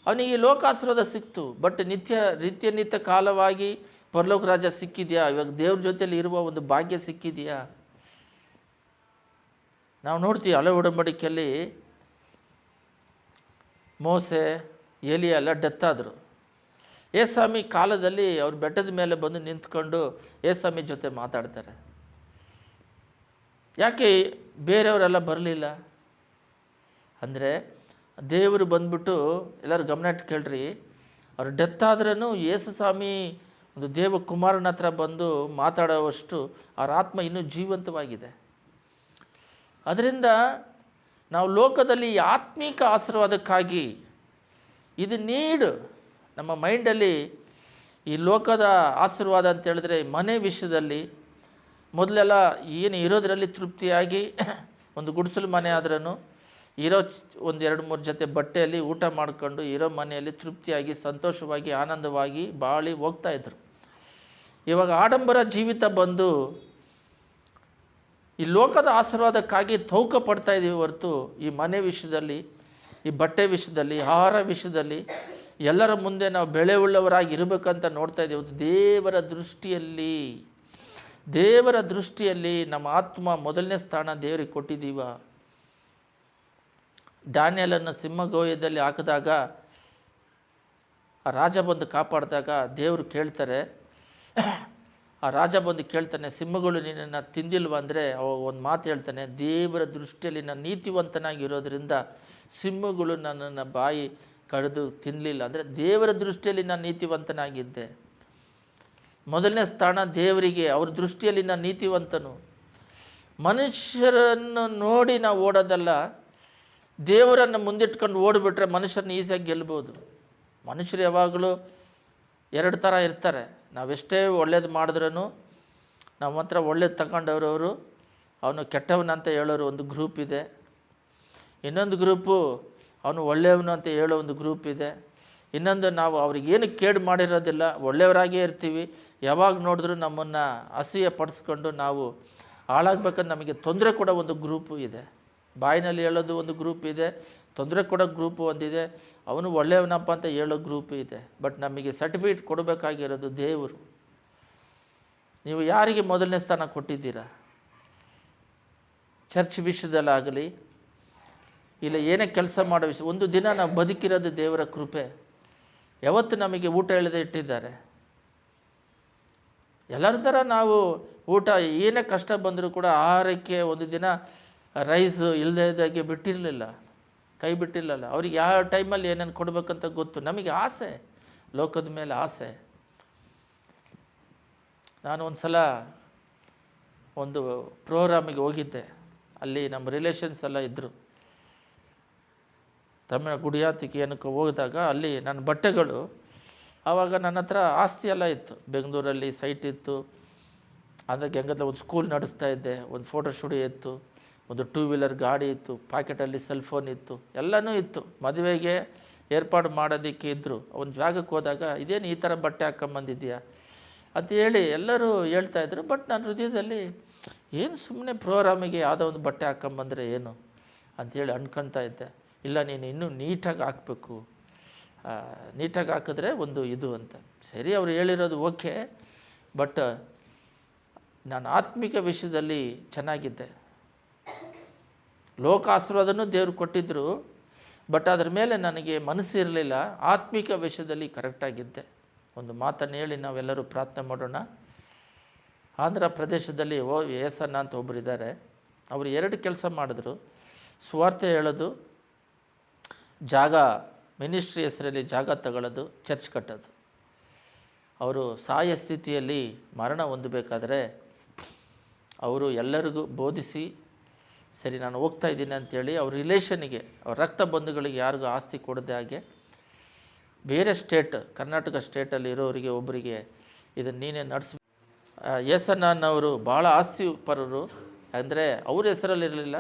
ಅವನಿಗೆ ಲೋಕಾಶೀರ್ವಾದ ಸಿಕ್ತು. ಬಟ್ ನಿತ್ಯ ಕಾಲವಾಗಿ ಪರಲೋಕ ರಾಜ್ಯ ಸಿಕ್ಕಿದೆಯಾ? ಇವಾಗ ದೇವ್ರ ಜೊತೆಯಲ್ಲಿ ಇರುವ ಒಂದು ಭಾಗ್ಯ ಸಿಕ್ಕಿದೆಯಾ? ನಾವು ನೋಡ್ತೀವಿ ಹಳೆ ಒಡಂಬಡಿಕೆಯಲ್ಲಿ ಮೋಸೆ, ಏಲಿಯಾ ಎಲ್ಲ ಡೆತ್ ಆದರು. ಏಸಾಮಿ ಕಾಲದಲ್ಲಿ ಅವ್ರು ಬೆಟ್ಟದ ಮೇಲೆ ಬಂದು ನಿಂತ್ಕೊಂಡು ಏಸಾಮಿ ಜೊತೆ ಮಾತಾಡ್ತಾರೆ. ಯಾಕೆ ಬೇರೆಯವರೆಲ್ಲ ಬರಲಿಲ್ಲ ಅಂದರೆ, ದೇವರು ಬಂದ್ಬಿಟ್ಟು, ಎಲ್ಲರೂ ಗಮನ ಇಟ್ಟು ಕೇಳ್ರಿ, ಅವ್ರು ಡೆತ್ ಆದ್ರೂ ಯೇಸುಸ್ವಾಮಿ ಒಂದು ದೇವಕುಮಾರನ ಹತ್ರ ಬಂದು ಮಾತಾಡೋವಷ್ಟು ಅವ್ರ ಆತ್ಮ ಇನ್ನೂ ಜೀವಂತವಾಗಿದೆ. ಅದರಿಂದ ನಾವು ಲೋಕದಲ್ಲಿ ಆತ್ಮೀಕ ಆಶೀರ್ವಾದಕ್ಕಾಗಿ ಇದು ನೀಡು. ನಮ್ಮ ಮೈಂಡಲ್ಲಿ ಈ ಲೋಕದ ಆಶೀರ್ವಾದ ಅಂತ ಹೇಳಿದ್ರೆ, ಮನೆ ವಿಷಯದಲ್ಲಿ ಮೊದಲೆಲ್ಲ ಏನು ಇರೋದರಲ್ಲಿ ತೃಪ್ತಿಯಾಗಿ ಒಂದು ಗುಡಿಸಲು ಮನೆ ಆದ್ರೂ ಇರೋ ಒಂದು 2-3 ಜೊತೆ ಬಟ್ಟೆಯಲ್ಲಿ ಊಟ ಮಾಡಿಕೊಂಡು ಇರೋ ಮನೆಯಲ್ಲಿ ತೃಪ್ತಿಯಾಗಿ ಸಂತೋಷವಾಗಿ ಆನಂದವಾಗಿ ಬಾಳಿ ಹೋಗ್ತಾಯಿದ್ರು. ಇವಾಗ ಆಡಂಬರ ಜೀವಿತ ಬಂದು ಈ ಲೋಕದ ಆಶೀರ್ವಾದಕ್ಕಾಗಿ ತೌಕ ಪಡ್ತಾ ಇದ್ದೀವಿ ಹೊರತು ಈ ಮನೆ ವಿಷಯದಲ್ಲಿ, ಈ ಬಟ್ಟೆ ವಿಷಯದಲ್ಲಿ, ಆಹಾರ ವಿಷಯದಲ್ಲಿ ಎಲ್ಲರ ಮುಂದೆ ನಾವು ಬೆಳೆ ಉಳ್ಳವರಾಗಿ ಇರಬೇಕಂತ ನೋಡ್ತಾ ಇದ್ದೀವಿ. ದೇವರ ದೃಷ್ಟಿಯಲ್ಲಿ ನಮ್ಮ ಆತ್ಮ ಮೊದಲನೇ ಸ್ಥಾನ ದೇವರಿಗೆ ಕೊಟ್ಟಿದ್ದೀವ. ದಾನಿಯೇಲನ್ನು ಸಿಂಹಗೋಯದಲ್ಲಿ ಹಾಕಿದಾಗ ಆ ರಾಜ ಬಂದು ಕಾಪಾಡಿದಾಗ ದೇವರು ಕೇಳ್ತಾರೆ, ಆ ರಾಜ ಬಂದು ಕೇಳ್ತಾನೆ, ಸಿಂಹಗಳು ನಿನ್ನನ್ನು ತಿಂದಿಲ್ವ ಅಂದರೆ ಅವಾಗ ಒಂದು ಮಾತು ಹೇಳ್ತಾನೆ, ದೇವರ ದೃಷ್ಟಿಯಲ್ಲಿ ನಾನು ನೀತಿವಂತನಾಗಿರೋದ್ರಿಂದ ಸಿಂಹಗಳು ನನ್ನನ್ನು ಬಾಯಿ ಕಡಿದು ತಿನ್ನಲಿಲ್ಲ. ಅಂದರೆ ದೇವರ ದೃಷ್ಟಿಯಲ್ಲಿ ನಾನು ನೀತಿವಂತನಾಗಿದ್ದೆ. ಮೊದಲನೇ ಸ್ಥಾನ ದೇವರಿಗೆ, ಅವ್ರ ದೃಷ್ಟಿಯಲ್ಲಿ ನಾನು ನೀತಿವಂತನು. ಮನುಷ್ಯರನ್ನು ನೋಡಿ ನಾವು ಓಡೋದಲ್ಲ, ದೇವರನ್ನು ಮುಂದಿಟ್ಕೊಂಡು ಓಡಿಬಿಟ್ರೆ ಮನುಷ್ಯರನ್ನ ಈಸಿಯಾಗಿ ಗೆಲ್ಬೋದು. ಮನುಷ್ಯರು ಯಾವಾಗಲೂ 2 ಥರ ಇರ್ತಾರೆ. ನಾವೆಷ್ಟೇ ಒಳ್ಳೇದು ಮಾಡಿದ್ರೂ ನಮ್ಮ ಹತ್ರ ಒಳ್ಳೇದು ತಗೊಂಡವ್ರವರು ಅವನು ಕೆಟ್ಟವನಂತ ಹೇಳೋರು ಒಂದು ಗ್ರೂಪ್ ಇದೆ. ಇನ್ನೊಂದು ಗ್ರೂಪು ಅವನು ಒಳ್ಳೆಯವನು ಅಂತ ಹೇಳೋ ಒಂದು ಗ್ರೂಪ್ ಇದೆ. ಇನ್ನೊಂದು ನಾವು ಅವ್ರಿಗೇನು ಕೇಡು ಮಾಡಿರೋದಿಲ್ಲ, ಒಳ್ಳೆಯವರಾಗೇ ಇರ್ತೀವಿ, ಯಾವಾಗ ನೋಡಿದ್ರೂ ನಮ್ಮನ್ನು ಅಸೂಯೆ ಪಡಿಸ್ಕೊಂಡು ನಾವು ಹಾಳಾಗಬೇಕಂದ್ರೆ ನಮಗೆ ತೊಂದರೆ ಕೊಡೋ ಒಂದು ಗ್ರೂಪು ಇದೆ, ಬಾಯಿನಲ್ಲಿ ಹೇಳೋದು ಒಂದು ಗ್ರೂಪ್ ಇದೆ, ತೊಂದರೆ ಕೊಡೋ ಗ್ರೂಪು ಒಂದಿದೆ, ಅವನು ಒಳ್ಳೆಯವನಪ್ಪ ಅಂತ ಹೇಳೋ ಗ್ರೂಪು ಇದೆ. ಬಟ್ ನಮಗೆ ಸರ್ಟಿಫಿಕೇಟ್ ಕೊಡಬೇಕಾಗಿರೋದು ದೇವರು. ನೀವು ಯಾರಿಗೆ ಮೊದಲನೇ ಸ್ಥಾನ ಕೊಟ್ಟಿದ್ದೀರಾ? ಚರ್ಚ್ ವಿಷಯದಲ್ಲಾಗಲಿ ಇಲ್ಲ ಏನೇ ಕೆಲಸ ಮಾಡೋ ವಿಷಯ, ಒಂದು ದಿನ ನಾವು ಬದುಕಿರೋದು ದೇವರ ಕೃಪೆ. ಯಾವತ್ತು ನಮಗೆ ಊಟ ಇಲ್ಲದೆ ಇಟ್ಟಿದ್ದಾರೆ? ಎಲ್ಲರ ಥರ ನಾವು ಊಟ ಏನೇ ಕಷ್ಟ ಬಂದರೂ ಕೂಡ ಆಹಾರಕ್ಕೆ ಒಂದು ದಿನ ರೈಸ್ ಇಲ್ಲದಾಗೆ ಬಿಟ್ಟಿರಲಿಲ್ಲ, ಕೈ ಬಿಟ್ಟಿರಲಿಲ್ಲ. ಅವ್ರಿಗೆ ಯಾವ ಟೈಮಲ್ಲಿ ಏನೇನು ಕೊಡಬೇಕಂತ ಗೊತ್ತು. ನಮಗೆ ಆಸೆ, ಲೋಕದ ಮೇಲೆ ಆಸೆ. ನಾನು ಒಂದು ಸಲ ಒಂದು ಪ್ರೋಗ್ರಾಮಿಗೆ ಹೋಗಿದ್ದೆ. ಅಲ್ಲಿ ನಮ್ಮ ರಿಲೇಷನ್ಸ್ ಎಲ್ಲ ಇದ್ದರು. ತಮಿಳು ಗುಡಿಯಾತಿಗೆ ಏನಕ್ಕೆ ಹೋಗಿದಾಗ ಅಲ್ಲಿ ನನ್ನ ಬಟ್ಟೆಗಳು, ಆವಾಗ ನನ್ನ ಹತ್ರ ಆಸ್ತಿ ಎಲ್ಲ ಇತ್ತು. ಬೆಂಗಳೂರಲ್ಲಿ ಸೈಟ್ ಇತ್ತು, ಅದಕ್ಕೆ ಹೆಂಗಂದ್ರೆ ಒಂದು ಸ್ಕೂಲ್ ನಡೆಸ್ತಾ ಇದ್ದೆ, ಒಂದು ಫೋಟೋ ಸ್ಟುಡಿಯೋ ಇತ್ತು, ಒಂದು 2 ವೀಲರ್ ಗಾಡಿ ಇತ್ತು, ಪಾಕೆಟಲ್ಲಿ ಸೆಲ್ ಫೋನ್ ಇತ್ತು, ಎಲ್ಲನೂ ಇತ್ತು. ಮದುವೆಗೆ ಏರ್ಪಾಡು ಮಾಡೋದಕ್ಕೆ ಇದ್ದರು. ಒಂದು ಜಾಗಕ್ಕೆ ಹೋದಾಗ ಇದೇನು ಈ ಥರ ಬಟ್ಟೆ ಹಾಕ್ಕೊಂಬಂದಿದ್ಯಾ ಅಂತ ಹೇಳಿ ಎಲ್ಲರೂ ಹೇಳ್ತಾಯಿದ್ರು. ಬಟ್ ನನ್ನ ಹೃದಯದಲ್ಲಿ ಏನು ಸುಮ್ಮನೆ ಪ್ರೋಗ್ರಾಮಿಗೆ ಯಾವುದೋ ಒಂದು ಬಟ್ಟೆ ಹಾಕ್ಕೊಂಬಂದರೆ ಏನು ಅಂಥೇಳಿ ಅನ್ಕೊತಾ ಇದ್ದೆ. ಇಲ್ಲ, ನೀನು ಇನ್ನೂ ನೀಟಾಗಿ ಹಾಕಬೇಕು, ನೀಟಾಗಿ ಹಾಕಿದ್ರೆ ಒಂದು ಇದು ಅಂತ. ಸರಿ, ಅವರು ಹೇಳಿರೋದು ಓಕೆ. ಬಟ್ ನಾನು ಆತ್ಮಿಕ ವಿಷಯದಲ್ಲಿ ಚೆನ್ನಾಗಿದ್ದೆ. ಲೋಕ ಆಶೀರ್ವಾದನೂ ದೇವ್ರು ಕೊಟ್ಟಿದ್ದರು, ಬಟ್ ಅದ್ರ ಮೇಲೆ ನನಗೆ ಮನಸ್ಸು ಇರಲಿಲ್ಲ. ಆತ್ಮಿಕ ವಿಷಯದಲ್ಲಿ ಕರೆಕ್ಟಾಗಿದ್ದೆ. ಒಂದು ಮಾತನ್ನು ಹೇಳಿ ನಾವೆಲ್ಲರೂ ಪ್ರಾರ್ಥನೆ ಮಾಡೋಣ. ಆಂಧ್ರ ಪ್ರದೇಶದಲ್ಲಿ ಏಸನ್ನ ಅಂತ ಒಬ್ಬರು ಇದ್ದಾರೆ. ಅವರು 2 ಕೆಲಸ ಮಾಡಿದ್ರು. ಸುವಾರ್ತೆ ಹೇಳೋದು, ಜಾಗ ಮಿನಿಸ್ಟ್ರಿ ಹೆಸರಲ್ಲಿ ಜಾಗ ತಗೊಳ್ಳೋದು, ಚರ್ಚ್ ಕಟ್ಟೋದು. ಅವರು ಸಾಯ ಸ್ಥಿತಿಯಲ್ಲಿ ಮರಣ ಹೊಂದಬೇಕಾದ್ರೆ ಅವರು ಎಲ್ಲರಿಗೂ ಬೋಧಿಸಿ, ಸರಿ ನಾನು ಹೋಗ್ತಾ ಇದ್ದೀನಿ ಅಂಥೇಳಿ ಅವ್ರ ರಿಲೇಷನ್ನಿಗೆ, ಅವ್ರ ರಕ್ತ ಬಂಧುಗಳಿಗೆ ಯಾರಿಗೂ ಆಸ್ತಿ ಕೊಡದೆ ಹಾಗೆ ಬೇರೆ ಸ್ಟೇಟ್, ಕರ್ನಾಟಕ ಸ್ಟೇಟಲ್ಲಿ ಇರೋರಿಗೆ ಒಬ್ಬರಿಗೆ ಇದನ್ನು ನೀನೇ ನಡೆಸ. ಏಸನ್ನವರು ಭಾಳ ಆಸ್ತಿ ಪರರು. ಅಂದರೆ ಅವ್ರ ಹೆಸರಲ್ಲಿರಲಿಲ್ಲ,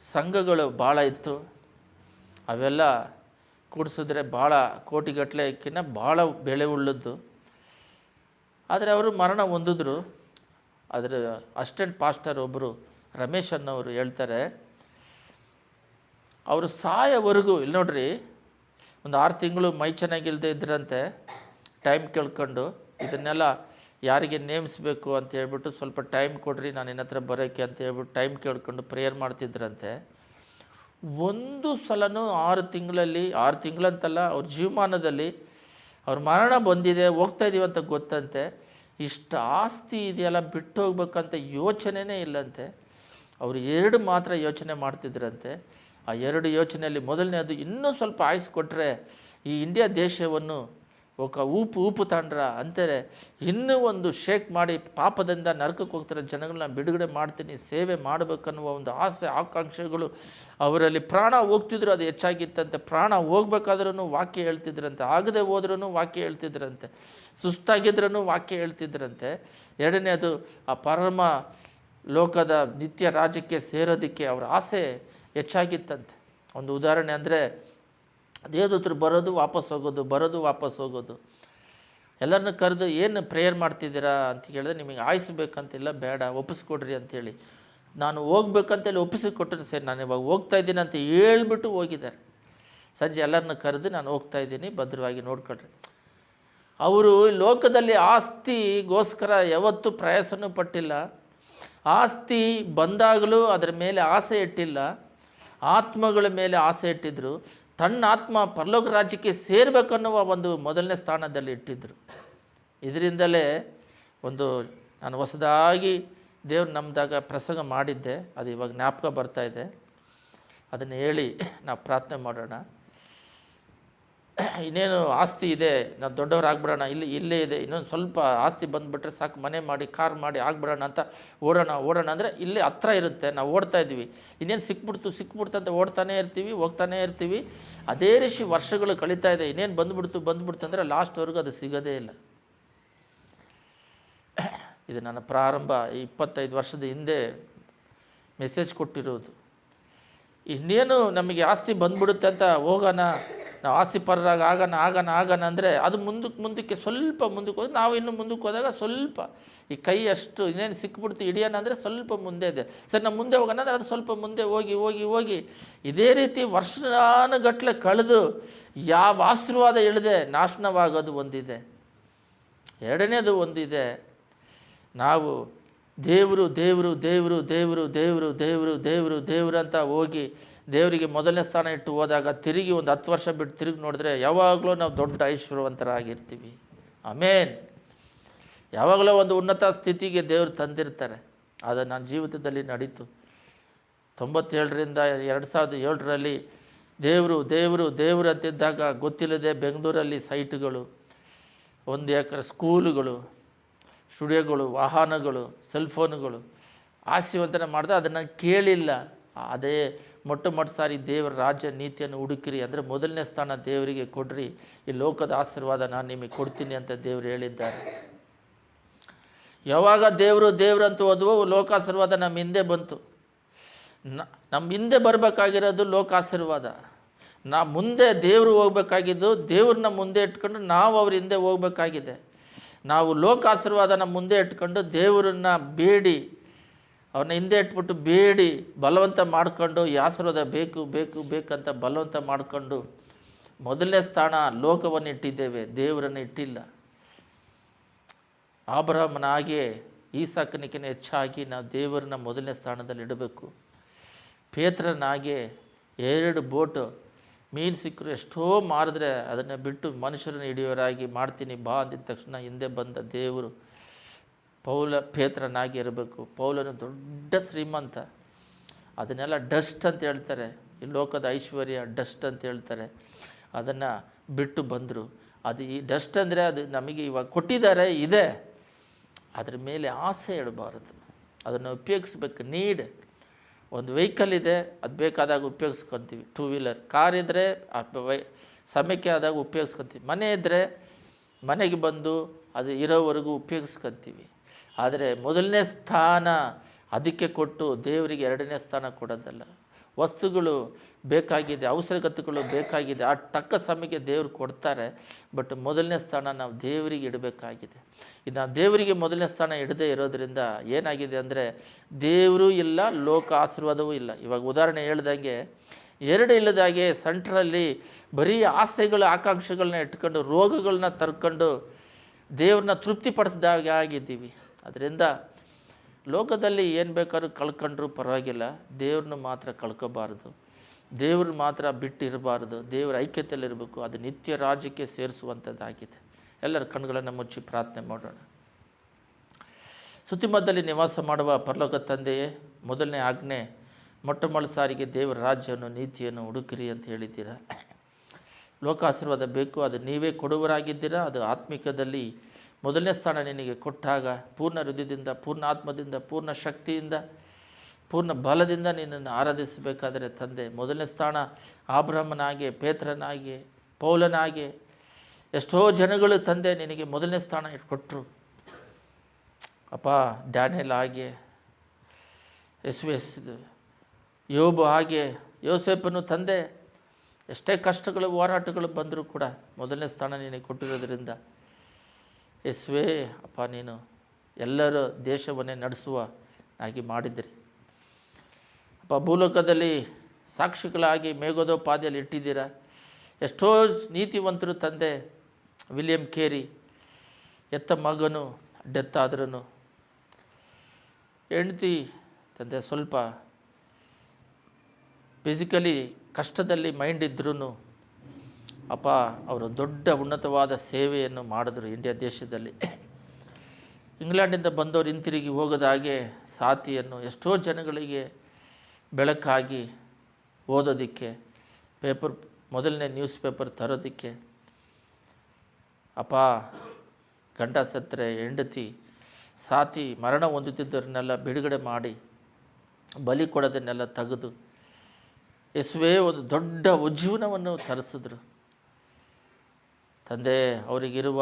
ಸಂಘಗಳು ಭಾಳ ಇತ್ತು. ಅವೆಲ್ಲ ಕೂಡಿಸಿದ್ರೆ ಭಾಳ ಕೋಟಿಗಟ್ಟಲೆಕ್ಕಿಂತ ಭಾಳ ಬೆಲೆ ಉಳ್ಳದ್ದು. ಆದರೆ ಅವರು ಮರಣ ಹೊಂದಿದ್ರು. ಅದರ ಅಸಿಸ್ಟೆಂಟ್ ಪಾಸ್ಟರ್ ಒಬ್ಬರು ರಮೇಶ್ ಅನ್ನೋರು ಹೇಳ್ತಾರೆ, ಅವರು ಸಾಯೋವರೆಗೂ ಇಲ್ಲಿ ನೋಡ್ರಿ, ಒಂದು 6 ತಿಂಗಳು ಮೈ ಚೆನ್ನಾಗಿಲ್ಲದೆ ಇದ್ರಂತೆ. ಟೈಮ್ ಕೇಳ್ಕೊಂಡು ಇದನ್ನೆಲ್ಲ ಯಾರಿಗೆ ನೇಮಿಸ್ಬೇಕು ಅಂತ ಹೇಳ್ಬಿಟ್ಟು ಸ್ವಲ್ಪ ಟೈಮ್ ಕೊಡ್ರಿ ನಾನು ನಿನ್ನ ಹತ್ರ ಬರೋಕ್ಕೆ ಅಂತ ಹೇಳ್ಬಿಟ್ಟು ಟೈಮ್ ಕೇಳ್ಕೊಂಡು ಪ್ರೇಯರ್ ಮಾಡ್ತಿದ್ರಂತೆ. ಒಂದು ಸಲನೂ 6 ತಿಂಗಳಲ್ಲಿ, 6 ತಿಂಗಳಂತಲ್ಲ, ಅವ್ರ ಜೀವಮಾನದಲ್ಲಿ ಅವ್ರ ಮರಣ ಬಂದಿದೆ, ಹೋಗ್ತಾಯಿದ್ದೀವಿ ಅಂತ ಗೊತ್ತಂತೆ. ಇಷ್ಟು ಆಸ್ತಿ ಇದೆಯಲ್ಲ ಬಿಟ್ಟು ಹೋಗ್ಬೇಕಂತ ಯೋಚನೆಯೇ ಇಲ್ಲಂತೆ. ಅವರು 2 ಮಾತ್ರ ಯೋಚನೆ ಮಾಡ್ತಿದ್ರಂತೆ. ಆ 2 ಯೋಚನೆಯಲ್ಲಿ ಮೊದಲನೇದು, ಇನ್ನೂ ಸ್ವಲ್ಪ ಆಯುಸ್ ಕೊಟ್ಟರೆ ಈ ಇಂಡಿಯಾ ದೇಶವನ್ನು ಊಪು ತಾಂಡ್ರ ಅಂತಾರೆ, ಇನ್ನೂ ಒಂದು ಶೇಕ್ ಮಾಡಿ ಪಾಪದಿಂದ ನರಕಕ್ಕೆ ಹೋಗ್ತಾರೆ ಜನಗಳನ್ನ ಬಿಡುಗಡೆ ಮಾಡ್ತೀನಿ, ಸೇವೆ ಮಾಡಬೇಕನ್ನುವ ಒಂದು ಆಸೆ ಆಕಾಂಕ್ಷೆಗಳು ಅವರಲ್ಲಿ. ಪ್ರಾಣ ಹೋಗ್ತಿದ್ರು, ಅದು ಹೆಚ್ಚಾಗಿತ್ತಂತೆ. ಪ್ರಾಣ ಹೋಗ್ಬೇಕಾದ್ರೂ ವಾಕ್ಯ ಹೇಳ್ತಿದ್ರಂತೆ, ಆಗದೆ ಹೋದ್ರೂ ವಾಕ್ಯ ಹೇಳ್ತಿದ್ರಂತೆ, ಸುಸ್ತಾಗಿದ್ರೂ ವಾಕ್ಯ ಹೇಳ್ತಿದ್ರಂತೆ. 2ನೇದು, ಆ ಪರಮ ಲೋಕದ ನಿತ್ಯ ರಾಜ್ಯಕ್ಕೆ ಸೇರೋದಕ್ಕೆ ಅವರ ಆಸೆ ಹೆಚ್ಚಾಗಿತ್ತಂತೆ. ಒಂದು ಉದಾಹರಣೆ ಅಂದರೆ, ದೇವದೂತರು ಬರೋದು ವಾಪಸ್ ಹೋಗೋದು, ಬರೋದು ವಾಪಸ್ ಹೋಗೋದು. ಎಲ್ಲರನ್ನ ಕರೆದು ಏನು ಪ್ರೇಯರ್ ಮಾಡ್ತಿದ್ದೀರಾ ಅಂತ ಹೇಳಿದ್ರೆ, ನಿಮಗೆ ಆಯಿಸ್ಬೇಕಂತಿಲ್ಲ, ಬೇಡ ಒಪ್ಪಿಸ್ಕೊಡ್ರಿ ಅಂಥೇಳಿ. ನಾನು ಹೋಗ್ಬೇಕಂತೇಳಿ ಒಪ್ಪಿಸಿಕೊಟ್ಟರೆ ಸರಿ, ನಾನು ಇವಾಗ ಹೋಗ್ತಾ ಇದ್ದೀನಿ ಅಂತ ಹೇಳ್ಬಿಟ್ಟು ಹೋಗಿದ್ದಾರೆ. ಸಂಜೆ ಎಲ್ಲರನ್ನ ಕರೆದು ನಾನು ಹೋಗ್ತಾ ಇದ್ದೀನಿ, ಭದ್ರವಾಗಿ ನೋಡ್ಕೊಳ್ರಿ. ಅವರು ಲೋಕದಲ್ಲಿ ಆಸ್ತಿಗೋಸ್ಕರ ಯಾವತ್ತೂ ಪ್ರಯಾಸನೂ ಪಟ್ಟಿಲ್ಲ. ಆಸ್ತಿ ಬಂದಾಗಲೂ ಅದರ ಮೇಲೆ ಆಸೆ ಇಟ್ಟಿಲ್ಲ, ಆತ್ಮಗಳ ಮೇಲೆ ಆಸೆ ಇಟ್ಟಿದ್ದರು. ತನ್ನ ಆತ್ಮ ಪರಲೋಕ ರಾಜ್ಯಕ್ಕೆ ಸೇರಬೇಕನ್ನುವ ಒಂದು ಮೊದಲನೇ ಸ್ಥಾನದಲ್ಲಿ ಇಟ್ಟಿದ್ದರು. ಇದರಿಂದಲೇ ನಾನು ಹೊಸದಾಗಿ ದೇವ್ರು ನಮ್ಮದಾಗ ಪ್ರಸಂಗ ಮಾಡಿದ್ದೆ, ಅದು ಇವಾಗ ಜ್ಞಾಪಕ ಬರ್ತಾಯಿದೆ. ಅದನ್ನು ಹೇಳಿ ನಾವು ಪ್ರಾರ್ಥನೆ ಮಾಡೋಣ. ಇನ್ನೇನು ಆಸ್ತಿ ಇದೆ, ನಾವು ದೊಡ್ಡವರಾಗ್ಬಿಡೋಣ, ಇಲ್ಲೇ ಇದೆ, ಇನ್ನೊಂದು ಸ್ವಲ್ಪ ಆಸ್ತಿ ಬಂದುಬಿಟ್ರೆ ಸಾಕು, ಮನೆ ಮಾಡಿ ಕಾರ್ ಮಾಡಿ ಆಗ್ಬಿಡೋಣ ಅಂತ ಓಡೋಣ ಅಂದರೆ ಇಲ್ಲೇ ಹತ್ರ ಇರುತ್ತೆ, ನಾವು ಓಡ್ತಾ ಇದ್ದೀವಿ. ಇನ್ನೇನು ಸಿಕ್ಬಿಡ್ತು ಅಂತ ಓಡ್ತಾನೇ ಇರ್ತೀವಿ, ಹೋಗ್ತಾನೇ ಇರ್ತೀವಿ. ಅದೇ ರೀತಿ ವರ್ಷಗಳು ಕಳೀತಾ ಇದೆ. ಇನ್ನೇನು ಬಂದುಬಿಡ್ತು ಅಂದರೆ ಲಾಸ್ಟ್ವರೆಗೂ ಅದು ಸಿಗೋದೇ ಇಲ್ಲ. ಇದು ನನ್ನ ಪ್ರಾರಂಭ 25 ವರ್ಷದ ಹಿಂದೆ ಮೆಸೇಜ್ ಕೊಟ್ಟಿರೋದು. ಇನ್ನೇನು ನಮಗೆ ಆಸ್ತಿ ಬಂದುಬಿಡುತ್ತೆ ಅಂತ ಹೋಗೋಣ ನಾವು ಆಸ್ತಿಪರರಾಗ ಆಗೋಣ ಅಂದರೆ ಅದು ಮುಂದಕ್ಕೆ ಸ್ವಲ್ಪ ಮುಂದಕ್ಕೆ ಹೋದ್ರೆ ನಾವು ಇನ್ನು ಮುಂದಕ್ಕೆ ಹೋದಾಗ ಸ್ವಲ್ಪ ಈ ಕೈ ಅಷ್ಟು ಇನ್ನೇನು ಸಿಕ್ಬಿಡ್ತು ಹಿಡಿಯೋಣ ಅಂದರೆ ಸ್ವಲ್ಪ ಮುಂದೆ ಇದೆ. ಸರಿ ನಾವು ಮುಂದೆ ಹೋಗೋಣ ಅಂದರೆ ಅದು ಸ್ವಲ್ಪ ಮುಂದೆ ಹೋಗಿ ಇದೇ ರೀತಿ ವರ್ಷಾನುಗಟ್ಟಲೆ ಕಳೆದು ಯಾವ ಆಶೀರ್ವಾದ ಇಳಿದೆ ನಾಶನವಾಗೋದು ಒಂದಿದೆ. ಎರಡನೇದು ಒಂದಿದೆ, ನಾವು ದೇವರು ಅಂತ ಹೋಗಿ ದೇವರಿಗೆ ಮೊದಲನೇ ಸ್ಥಾನ ಇಟ್ಟು ಹೋದಾಗ ತಿರುಗಿ ಒಂದು 10 ವರ್ಷ ಬಿಟ್ಟು ತಿರುಗಿ ನೋಡಿದ್ರೆ ಯಾವಾಗಲೂ ನಾವು ದೊಡ್ಡ ಐಶ್ವರ್ಯವಂತರಾಗಿರ್ತೀವಿ. ಆಮೇನ್. ಯಾವಾಗಲೂ ಒಂದು ಉನ್ನತ ಸ್ಥಿತಿಗೆ ದೇವರು ತಂದಿರ್ತಾರೆ. ಅದು ನನ್ನ ಜೀವಿತದಲ್ಲಿ ನಡೀತು. 97ರಿಂದ 2007ರಲ್ಲಿ ದೇವರು ಅಂತಿದ್ದಾಗ ಗೊತ್ತಿಲ್ಲದೆ ಬೆಂಗಳೂರಲ್ಲಿ ಸೈಟ್ಗಳು, 1 ಎಕರೆ ಸ್ಕೂಲುಗಳು, ಸ್ಟುಡಿಯೋಗಳು, ವಾಹನಗಳು, ಸೆಲ್ಫೋನುಗಳು ಆಶೀರ್ವಾದನೆ ಮಾಡಿದೆ. ಅದನ್ನು ಕೇಳಿಲ್ಲ. ಅದೇ ಮೊಟ್ಟ ಸಾರಿ ದೇವರ ರಾಜ್ಯ ನೀತಿಯನ್ನು ಹುಡುಕಿರಿ ಅಂದರೆ ಮೊದಲನೇ ಸ್ಥಾನ ದೇವರಿಗೆ ಕೊಡ್ರಿ, ಈ ಲೋಕದ ಆಶೀರ್ವಾದ ನಾನು ನಿಮಗೆ ಕೊಡ್ತೀನಿ ಅಂತ ದೇವರು ಹೇಳಿದ್ದಾರೆ. ಯಾವಾಗ ದೇವರು ಅಂತ ಹೋದ್ವೋ ಲೋಕಾಶೀರ್ವಾದ ನಮ್ಮ ಹಿಂದೆ ಬಂತು. ನಮ್ಮ ಹಿಂದೆ ಬರಬೇಕಾಗಿರೋದು ಲೋಕಾಶೀರ್ವಾದ. ಮುಂದೆ ದೇವರು ಹೋಗ್ಬೇಕಾಗಿದ್ದು ದೇವ್ರನ್ನ ಮುಂದೆ ಇಟ್ಕೊಂಡು ನಾವು ಅವ್ರ ಹಿಂದೆ ಹೋಗ್ಬೇಕಾಗಿದೆ. ನಾವು ಲೋಕಾಶೀರ್ವಾದ ನಮ್ಮ ಮುಂದೆ ಇಟ್ಕೊಂಡು ದೇವರನ್ನ ಬೇಡಿ, ಅವನ್ನ ಹಿಂದೆ ಇಟ್ಬಿಟ್ಟು ಬೇಡಿ ಬಲವಂತ ಮಾಡಿಕೊಂಡು ಈ ಆಶೀರ್ವಾದ ಬೇಕಂತ ಬಲವಂತ ಮಾಡಿಕೊಂಡು ಮೊದಲನೇ ಸ್ಥಾನ ಲೋಕವನ್ನು ಇಟ್ಟಿದ್ದೇವೆ, ದೇವರನ್ನು ಇಟ್ಟಿಲ್ಲ. ಅಬ್ರಹಾಮನ ಹಾಗೆ ಈಸಾಕನಿಗಿಂತ ಹೆಚ್ಚಾಗಿ ನಾವು ದೇವರನ್ನ ಮೊದಲನೇ ಸ್ಥಾನದಲ್ಲಿ ಇಡಬೇಕು. ಪೇತ್ರನ ಹಾಗೆ 2 ಬೋಟು ಮೀನು ಸಿಕ್ಕರು ಎಷ್ಟೋ ಮಾರಿದ್ರೆ ಅದನ್ನು ಬಿಟ್ಟು ಮನುಷ್ಯರನ್ನು ಹಿಡಿಯೋರಾಗಿ ಮಾಡ್ತೀನಿ ಬಾ ಅಂದಿದ ತಕ್ಷಣ ಹಿಂದೆ ಬಂದ ದೇವರು ಪೇತ್ರನಾಗಿ ಇರಬೇಕು. ಪೌಲನು ದೊಡ್ಡ ಶ್ರೀಮಂತ, ಅದನ್ನೆಲ್ಲ ಡಸ್ಟ್ ಅಂತ ಹೇಳ್ತಾರೆ, ಈ ಲೋಕದ ಐಶ್ವರ್ಯ ಡಸ್ಟ್ ಅಂತ ಹೇಳ್ತಾರೆ. ಅದನ್ನು ಬಿಟ್ಟು ಬಂದರು. ಅದು ಈ ಡಸ್ಟ್ ಅಂದರೆ ಅದು ನಮಗೆ ಇವಾಗ ಕೊಟ್ಟಿದ್ದಾರೆ, ಇದೆ, ಅದ್ರ ಮೇಲೆ ಆಸೆ ಇಡಬಾರದು. ಅದನ್ನು ಉಪಯೋಗಿಸ್ಬೇಕು. ನೀಡ್ ಒಂದು ವೆಹಿಕಲ್ ಇದೆ, ಅದು ಬೇಕಾದಾಗ ಉಪಯೋಗಿಸ್ಕೊತೀವಿ. 2 ವೀಲರ್ ಕಾರ್ ಇದ್ದರೆ ಸಮಯಕ್ಕೆ ಆದಾಗ ಉಪಯೋಗಿಸ್ಕೊತೀವಿ. ಮನೆ ಇದ್ದರೆ ಮನೆಗೆ ಬಂದು ಅದು ಇರೋವರೆಗೂ ಉಪಯೋಗಿಸ್ಕೊತೀವಿ. ಆದರೆ ಮೊದಲನೇ ಸ್ಥಾನ ಅದಕ್ಕೆ ಕೊಟ್ಟು ದೇವರಿಗೆ 2ನೇ ಸ್ಥಾನ ಕೊಡೋದಲ್ಲ. ವಸ್ತುಗಳು ಬೇಕಾಗಿದೆ, ಅವಶ್ಯಕತೆಗಳು ಬೇಕಾಗಿದೆ, ಆ ತಕ್ಕ ಸಮಯಕ್ಕೆ ದೇವರು ಕೊಡ್ತಾರೆ. ಬಟ್ ಮೊದಲನೇ ಸ್ಥಾನ ನಾವು ದೇವರಿಗೆ ಇಡಬೇಕಾಗಿದೆ. ಇನ್ನು ದೇವರಿಗೆ ಮೊದಲನೇ ಸ್ಥಾನ ಇಡದೇ ಇರೋದರಿಂದ ಏನಾಗಿದೆ ಅಂದರೆ ದೇವರು ಇಲ್ಲ, ಲೋಕ ಆಶೀರ್ವಾದವೂ ಇಲ್ಲ. ಇವಾಗ ಉದಾಹರಣೆ ಹೇಳ್ದಂಗೆ 2 ಇಲ್ಲದಾಗೆ ಸೆಂಟ್ರಲ್ಲಿ ಬರೀ ಆಸೆಗಳು ಆಕಾಂಕ್ಷೆಗಳನ್ನ ಇಟ್ಕೊಂಡು ರೋಗಗಳನ್ನ ತರ್ಕೊಂಡು ದೇವ್ರನ್ನ ತೃಪ್ತಿಪಡಿಸಿದಾಗ ಆಗಿದ್ದೀವಿ. ಅದರಿಂದ ಲೋಕದಲ್ಲಿ ಏನು ಬೇಕಾದ್ರೂ ಕಳ್ಕೊಂಡ್ರೂ ಪರವಾಗಿಲ್ಲ, ದೇವ್ರನ್ನ ಮಾತ್ರ ಕಳ್ಕೋಬಾರ್ದು, ದೇವ್ರನ್ನ ಮಾತ್ರ ಬಿಟ್ಟಿರಬಾರ್ದು, ದೇವರ ಐಕ್ಯತೆಯಲ್ಲಿರಬೇಕು. ಅದು ನಿತ್ಯ ರಾಜ್ಯಕ್ಕೆ ಸೇರಿಸುವಂಥದ್ದಾಗಿದೆ. ಎಲ್ಲರ ಕಣ್ಣುಗಳನ್ನು ಮುಚ್ಚಿ ಪ್ರಾರ್ಥನೆ ಮಾಡೋಣ. ಸುತ್ತಿಮಧ್ಯದಲ್ಲಿ ನಿವಾಸ ಮಾಡುವ ಪರಲೋಕ ತಂದೆಯೇ, ಮೊದಲನೇ ಆಜ್ಞೆ ಮೊಟ್ಟ ಸಾರಿಗೆ ದೇವರ ರಾಜ್ಯವನ್ನು ನೀತಿಯನ್ನು ಹುಡುಕಿರಿ ಅಂತ ಹೇಳಿದ್ದೀರಾ. ಲೋಕಾಶೀರ್ವಾದ ಬೇಕು, ಅದು ನೀವೇ ಕೊಡುವರಾಗಿದ್ದೀರಾ. ಅದು ಆತ್ಮಿಕದಲ್ಲಿ ಮೊದಲನೇ ಸ್ಥಾನ ನಿನಗೆ ಕೊಟ್ಟಾಗ ಪೂರ್ಣ ಹೃದಯದಿಂದ, ಪೂರ್ಣ ಆತ್ಮದಿಂದ, ಪೂರ್ಣ ಶಕ್ತಿಯಿಂದ, ಪೂರ್ಣ ಬಲದಿಂದ ನಿನ್ನನ್ನು ಆರಾಧಿಸಬೇಕಾದರೆ ತಂದೆ, ಮೊದಲನೇ ಸ್ಥಾನ ಅಬ್ರಹಾಮನಾಗೆ, ಪೇತ್ರನಾಗೆ, ಪೌಲನಾಗೆ ಎಷ್ಟೋ ಜನಗಳು ತಂದೆ ನಿನಗೆ ಮೊದಲನೇ ಸ್ಥಾನ ಕೊಟ್ಟರು. ಅಪ್ಪ, ಡ್ಯಾನಿಯಲ್ ಹಾಗೆ, ಯೋಬು ಹಾಗೆ, ಯೋಸೇಫನು ತಂದೆ ಎಷ್ಟೇ ಕಷ್ಟಗಳು ಹೋರಾಟಗಳು ಬಂದರೂ ಕೂಡ ಮೊದಲನೇ ಸ್ಥಾನ ನಿನಗೆ ಕೊಟ್ಟಿರೋದ್ರಿಂದ ಅಪ್ಪ, ನೀನು ಎಲ್ಲರ ದೇಶವನ್ನೇ ನಡೆಸುವ ಆಗಿ ಮಾಡಿದ್ರಿ. ಅಪ್ಪ, ಭೂಲೋಕದಲ್ಲಿ ಸಾಕ್ಷಿಗಳಾಗಿ ಮೇಘೋದೋಪಾದಿಯಲ್ಲಿ ಇಟ್ಟಿದ್ದೀರಾ. ಎಷ್ಟೋ ನೀತಿವಂತರು ತಂದೆ, ವಿಲಿಯಂ ಕೇರಿ ಎತ್ತ ಮಗನು ಡೆತ್ ಆದ್ರೂ ಹೆಂಡತಿ ತಂದೆ ಸ್ವಲ್ಪ ಫಿಸಿಕಲಿ ಕಷ್ಟದಲ್ಲಿ ಮೈಂಡ್ ಇದ್ರೂ ಅಪ್ಪ ಅವರು ದೊಡ್ಡ ಉನ್ನತವಾದ ಸೇವೆಯನ್ನು ಮಾಡಿದ್ರು ಇಂಡಿಯಾ ದೇಶದಲ್ಲಿ. ಇಂಗ್ಲೆಂಡಿಂದ ಬಂದವರು ಹಿಂತಿರುಗಿ ಹೋಗೋದ ಹಾಗೆ ಸಾತಿಯನ್ನು ಎಷ್ಟೋ ಜನಗಳಿಗೆ ಬೆಳಕಾಗಿ ಓದೋದಕ್ಕೆ, ಮೊದಲನೇ ನ್ಯೂಸ್ ಪೇಪರ್ ತರೋದಕ್ಕೆ, ಅಪ್ಪ ಗಂಡ ಸತ್ತರೆ ಹೆಂಡತಿ ಸಾತಿ ಮರಣ ಹೊಂದುತ್ತಿದ್ದವ್ರನ್ನೆಲ್ಲ ಬಿಡುಗಡೆ ಮಾಡಿ ಬಲಿ ಕೊಡೋದನ್ನೆಲ್ಲ ತೆಗೆದು ಒಂದು ದೊಡ್ಡ ಉಜ್ಜೀವನವನ್ನು ತರಿಸಿದ್ರು ತಂದೆ. ಅವರಿಗಿರುವ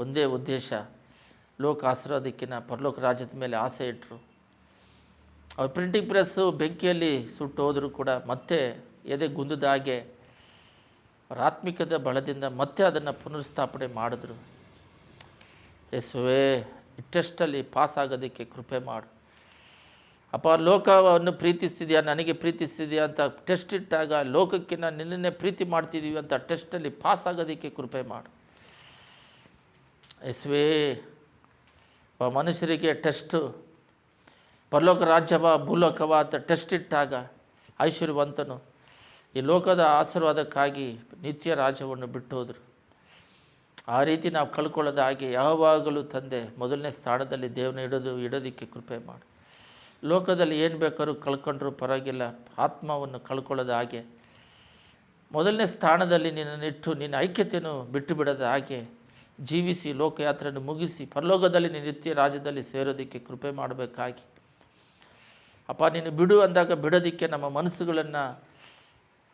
ಒಂದೇ ಉದ್ದೇಶ ಲೋಕ ಆಶೀರ್ವಾದಕ್ಕಿಂತ ಪರಲೋಕ ರಾಜ್ಯದ ಮೇಲೆ ಆಸೆ ಇಟ್ಟರು. ಅವ್ರ ಪ್ರಿಂಟಿಂಗ್ ಪ್ರೆಸ್ಸು ಬೆಂಕಿಯಲ್ಲಿ ಸುಟ್ಟು ಹೋದರೂ ಕೂಡ ಮತ್ತೆ ಎದೆ ಗುಂದದ ಹಾಗೆ ಅವರ ಆತ್ಮಿಕದ ಬಲದಿಂದ ಮತ್ತೆ ಅದನ್ನು ಪುನರುಸ್ಥಾಪನೆ ಮಾಡಿದ್ರು. ಯೇಸುವೇ, ಈ ಟೆಸ್ಟಲ್ಲಿ ಪಾಸ್ ಆಗೋದಕ್ಕೆ ಕೃಪೆ ಮಾಡು ಅಪ್ಪ. ಲೋಕವನ್ನು ಪ್ರೀತಿಸ್ತಿದೆಯಾ, ನನಗೆ ಪ್ರೀತಿಸ್ತಿದೆಯಾ ಅಂತ ಟೆಸ್ಟ್ ಇಟ್ಟಾಗ ಲೋಕಕ್ಕೆ ನಾನು ನಿನ್ನನ್ನೇ ಪ್ರೀತಿ ಮಾಡ್ತಿದ್ದೀವಿ ಅಂತ ಟೆಸ್ಟಲ್ಲಿ ಪಾಸ್ ಆಗೋದಕ್ಕೆ ಕೃಪೆ ಮಾಡು ಯೇಸುವೇ. ಮನುಷ್ಯರಿಗೆ ಟೆಸ್ಟು ಪರಲೋಕ ರಾಜ್ಯವ ಭೂಲೋಕವ ಅಂತ ಟೆಸ್ಟ್ ಇಟ್ಟಾಗ ಐಶ್ವರ್ಯವಂತನು ಈ ಲೋಕದ ಆಶೀರ್ವಾದಕ್ಕಾಗಿ ನಿತ್ಯ ರಾಜ್ಯವನ್ನು ಬಿಟ್ಟು ಹೋದರು. ಆ ರೀತಿ ನಾವು ಕಳ್ಕೊಳ್ಳೋದ ಹಾಗೆ ಯಾವಾಗಲೂ ತಂದೆ ಮೊದಲನೇ ಸ್ಥಾನದಲ್ಲಿ ದೇವನ ಇಡೋದಕ್ಕೆ ಕೃಪೆ ಮಾಡು. ಲೋಕದಲ್ಲಿ ಏನು ಬೇಕಾದ್ರೂ ಕಳ್ಕೊಂಡ್ರೂ ಪರವಾಗಿಲ್ಲ, ಆತ್ಮವನ್ನು ಕಳ್ಕೊಳ್ಳೋದ ಹಾಗೆ ಮೊದಲನೇ ಸ್ಥಾನದಲ್ಲಿ ನಿನ್ನನ್ನಿಟ್ಟು ನಿನ್ನ ಐಕ್ಯತೆಯನ್ನು ಬಿಟ್ಟು ಬಿಡೋದ ಹಾಗೆ ಜೀವಿಸಿ ಲೋಕಯಾತ್ರೆಯನ್ನು ಮುಗಿಸಿ ಪರಲೋಕದಲ್ಲಿ ನಿನ್ನ ನಿತ್ಯ ರಾಜ್ಯದಲ್ಲಿ ಸೇರೋದಕ್ಕೆ ಕೃಪೆ ಮಾಡಬೇಕಾಗಿ ಅಪ್ಪ. ನೀನು ಬಿಡು ಅಂದಾಗ ಬಿಡೋದಕ್ಕೆ ನಮ್ಮ ಮನಸ್ಸುಗಳನ್ನು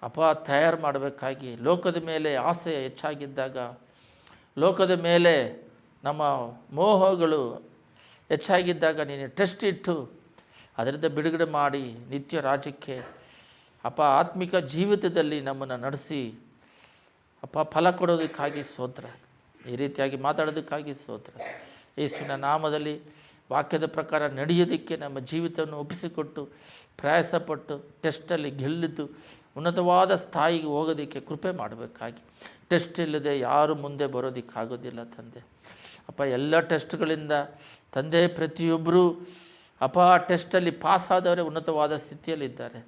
ಅಪ್ಪ ತಯಾರು ಮಾಡಬೇಕಾಗಿ, ಲೋಕದ ಮೇಲೆ ಆಸೆ ಹೆಚ್ಚಾಗಿದ್ದಾಗ, ಲೋಕದ ಮೇಲೆ ನಮ್ಮ ಮೋಹಗಳು ಹೆಚ್ಚಾಗಿದ್ದಾಗ ನೀನು ಟೆಸ್ಟ್ ಇಟ್ಟು ಅದರಿಂದ ಬಿಡುಗಡೆ ಮಾಡಿ ನಿತ್ಯ ರಾಜ್ಯಕ್ಕೆ ಅಪ್ಪ ಆತ್ಮಿಕ ಜೀವಿತದಲ್ಲಿ ನಮ್ಮನ್ನು ನಡೆಸಿ ಅಪ್ಪ ಫಲ ಕೊಡೋದಕ್ಕಾಗಿ ಸ್ತೋತ್ರ. ಈ ರೀತಿಯಾಗಿ ಮಾತಾಡೋದಕ್ಕಾಗಿ ಸ್ತೋತ್ರ. ಯೇಸುವಿನ ನಾಮದಲ್ಲಿ ವಾಕ್ಯದ ಪ್ರಕಾರ ನಡೆಯೋದಕ್ಕೆ ನಮ್ಮ ಜೀವಿತವನ್ನು ಒಪ್ಪಿಸಿಕೊಟ್ಟು ಪ್ರಯಾಸಪಟ್ಟು ಟೆಸ್ಟಲ್ಲಿ ಗೆಲ್ಲಿದ್ದು ಉನ್ನತವಾದ ಸ್ಥಾಯಿಗೆ ಹೋಗೋದಕ್ಕೆ ಕೃಪೆ ಮಾಡಬೇಕಾಗಿ. ಟೆಸ್ಟ್ ಇಲ್ಲದೆ ಯಾರು ಮುಂದೆ ಬರೋದಕ್ಕಾಗೋದಿಲ್ಲ ತಂದೆ ಅಪ್ಪ. ಎಲ್ಲ ಟೆಸ್ಟ್ಗಳಿಂದ ತಂದೆ ಪ್ರತಿಯೊಬ್ಬರೂ ಅಪ್ಪ ಟೆಸ್ಟಲ್ಲಿ ಪಾಸಾದವರೇ ಉನ್ನತವಾದ ಸ್ಥಿತಿಯಲ್ಲಿದ್ದಾರೆ.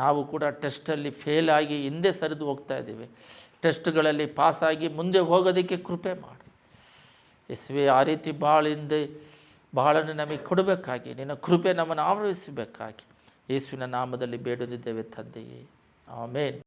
ನಾವು ಕೂಡ ಟೆಸ್ಟಲ್ಲಿ ಫೇಲ್ ಆಗಿ ಹಿಂದೆ ಸರಿದು ಹೋಗ್ತಾ ಇದ್ದೀವಿ. ಟೆಸ್ಟ್ಗಳಲ್ಲಿ ಪಾಸಾಗಿ ಮುಂದೆ ಹೋಗೋದಕ್ಕೆ ಕೃಪೆ ಮಾಡು ಯೇಸುವೇ. ಆ ರೀತಿ ಬಾಳನ್ನು ನಮಗೆ ಕೊಡಬೇಕಾಗಿ ನಿನ್ನ ಕೃಪೆ ನಮ್ಮನ್ನು ಆವರಿಸಬೇಕಾಗಿ ಯೇಸುವಿನ ನಾಮದಲ್ಲಿ ಬೇಡುತ್ತಿದ್ದೇವೆ ತಂದೆಯೇ, ಆಮೇನ್.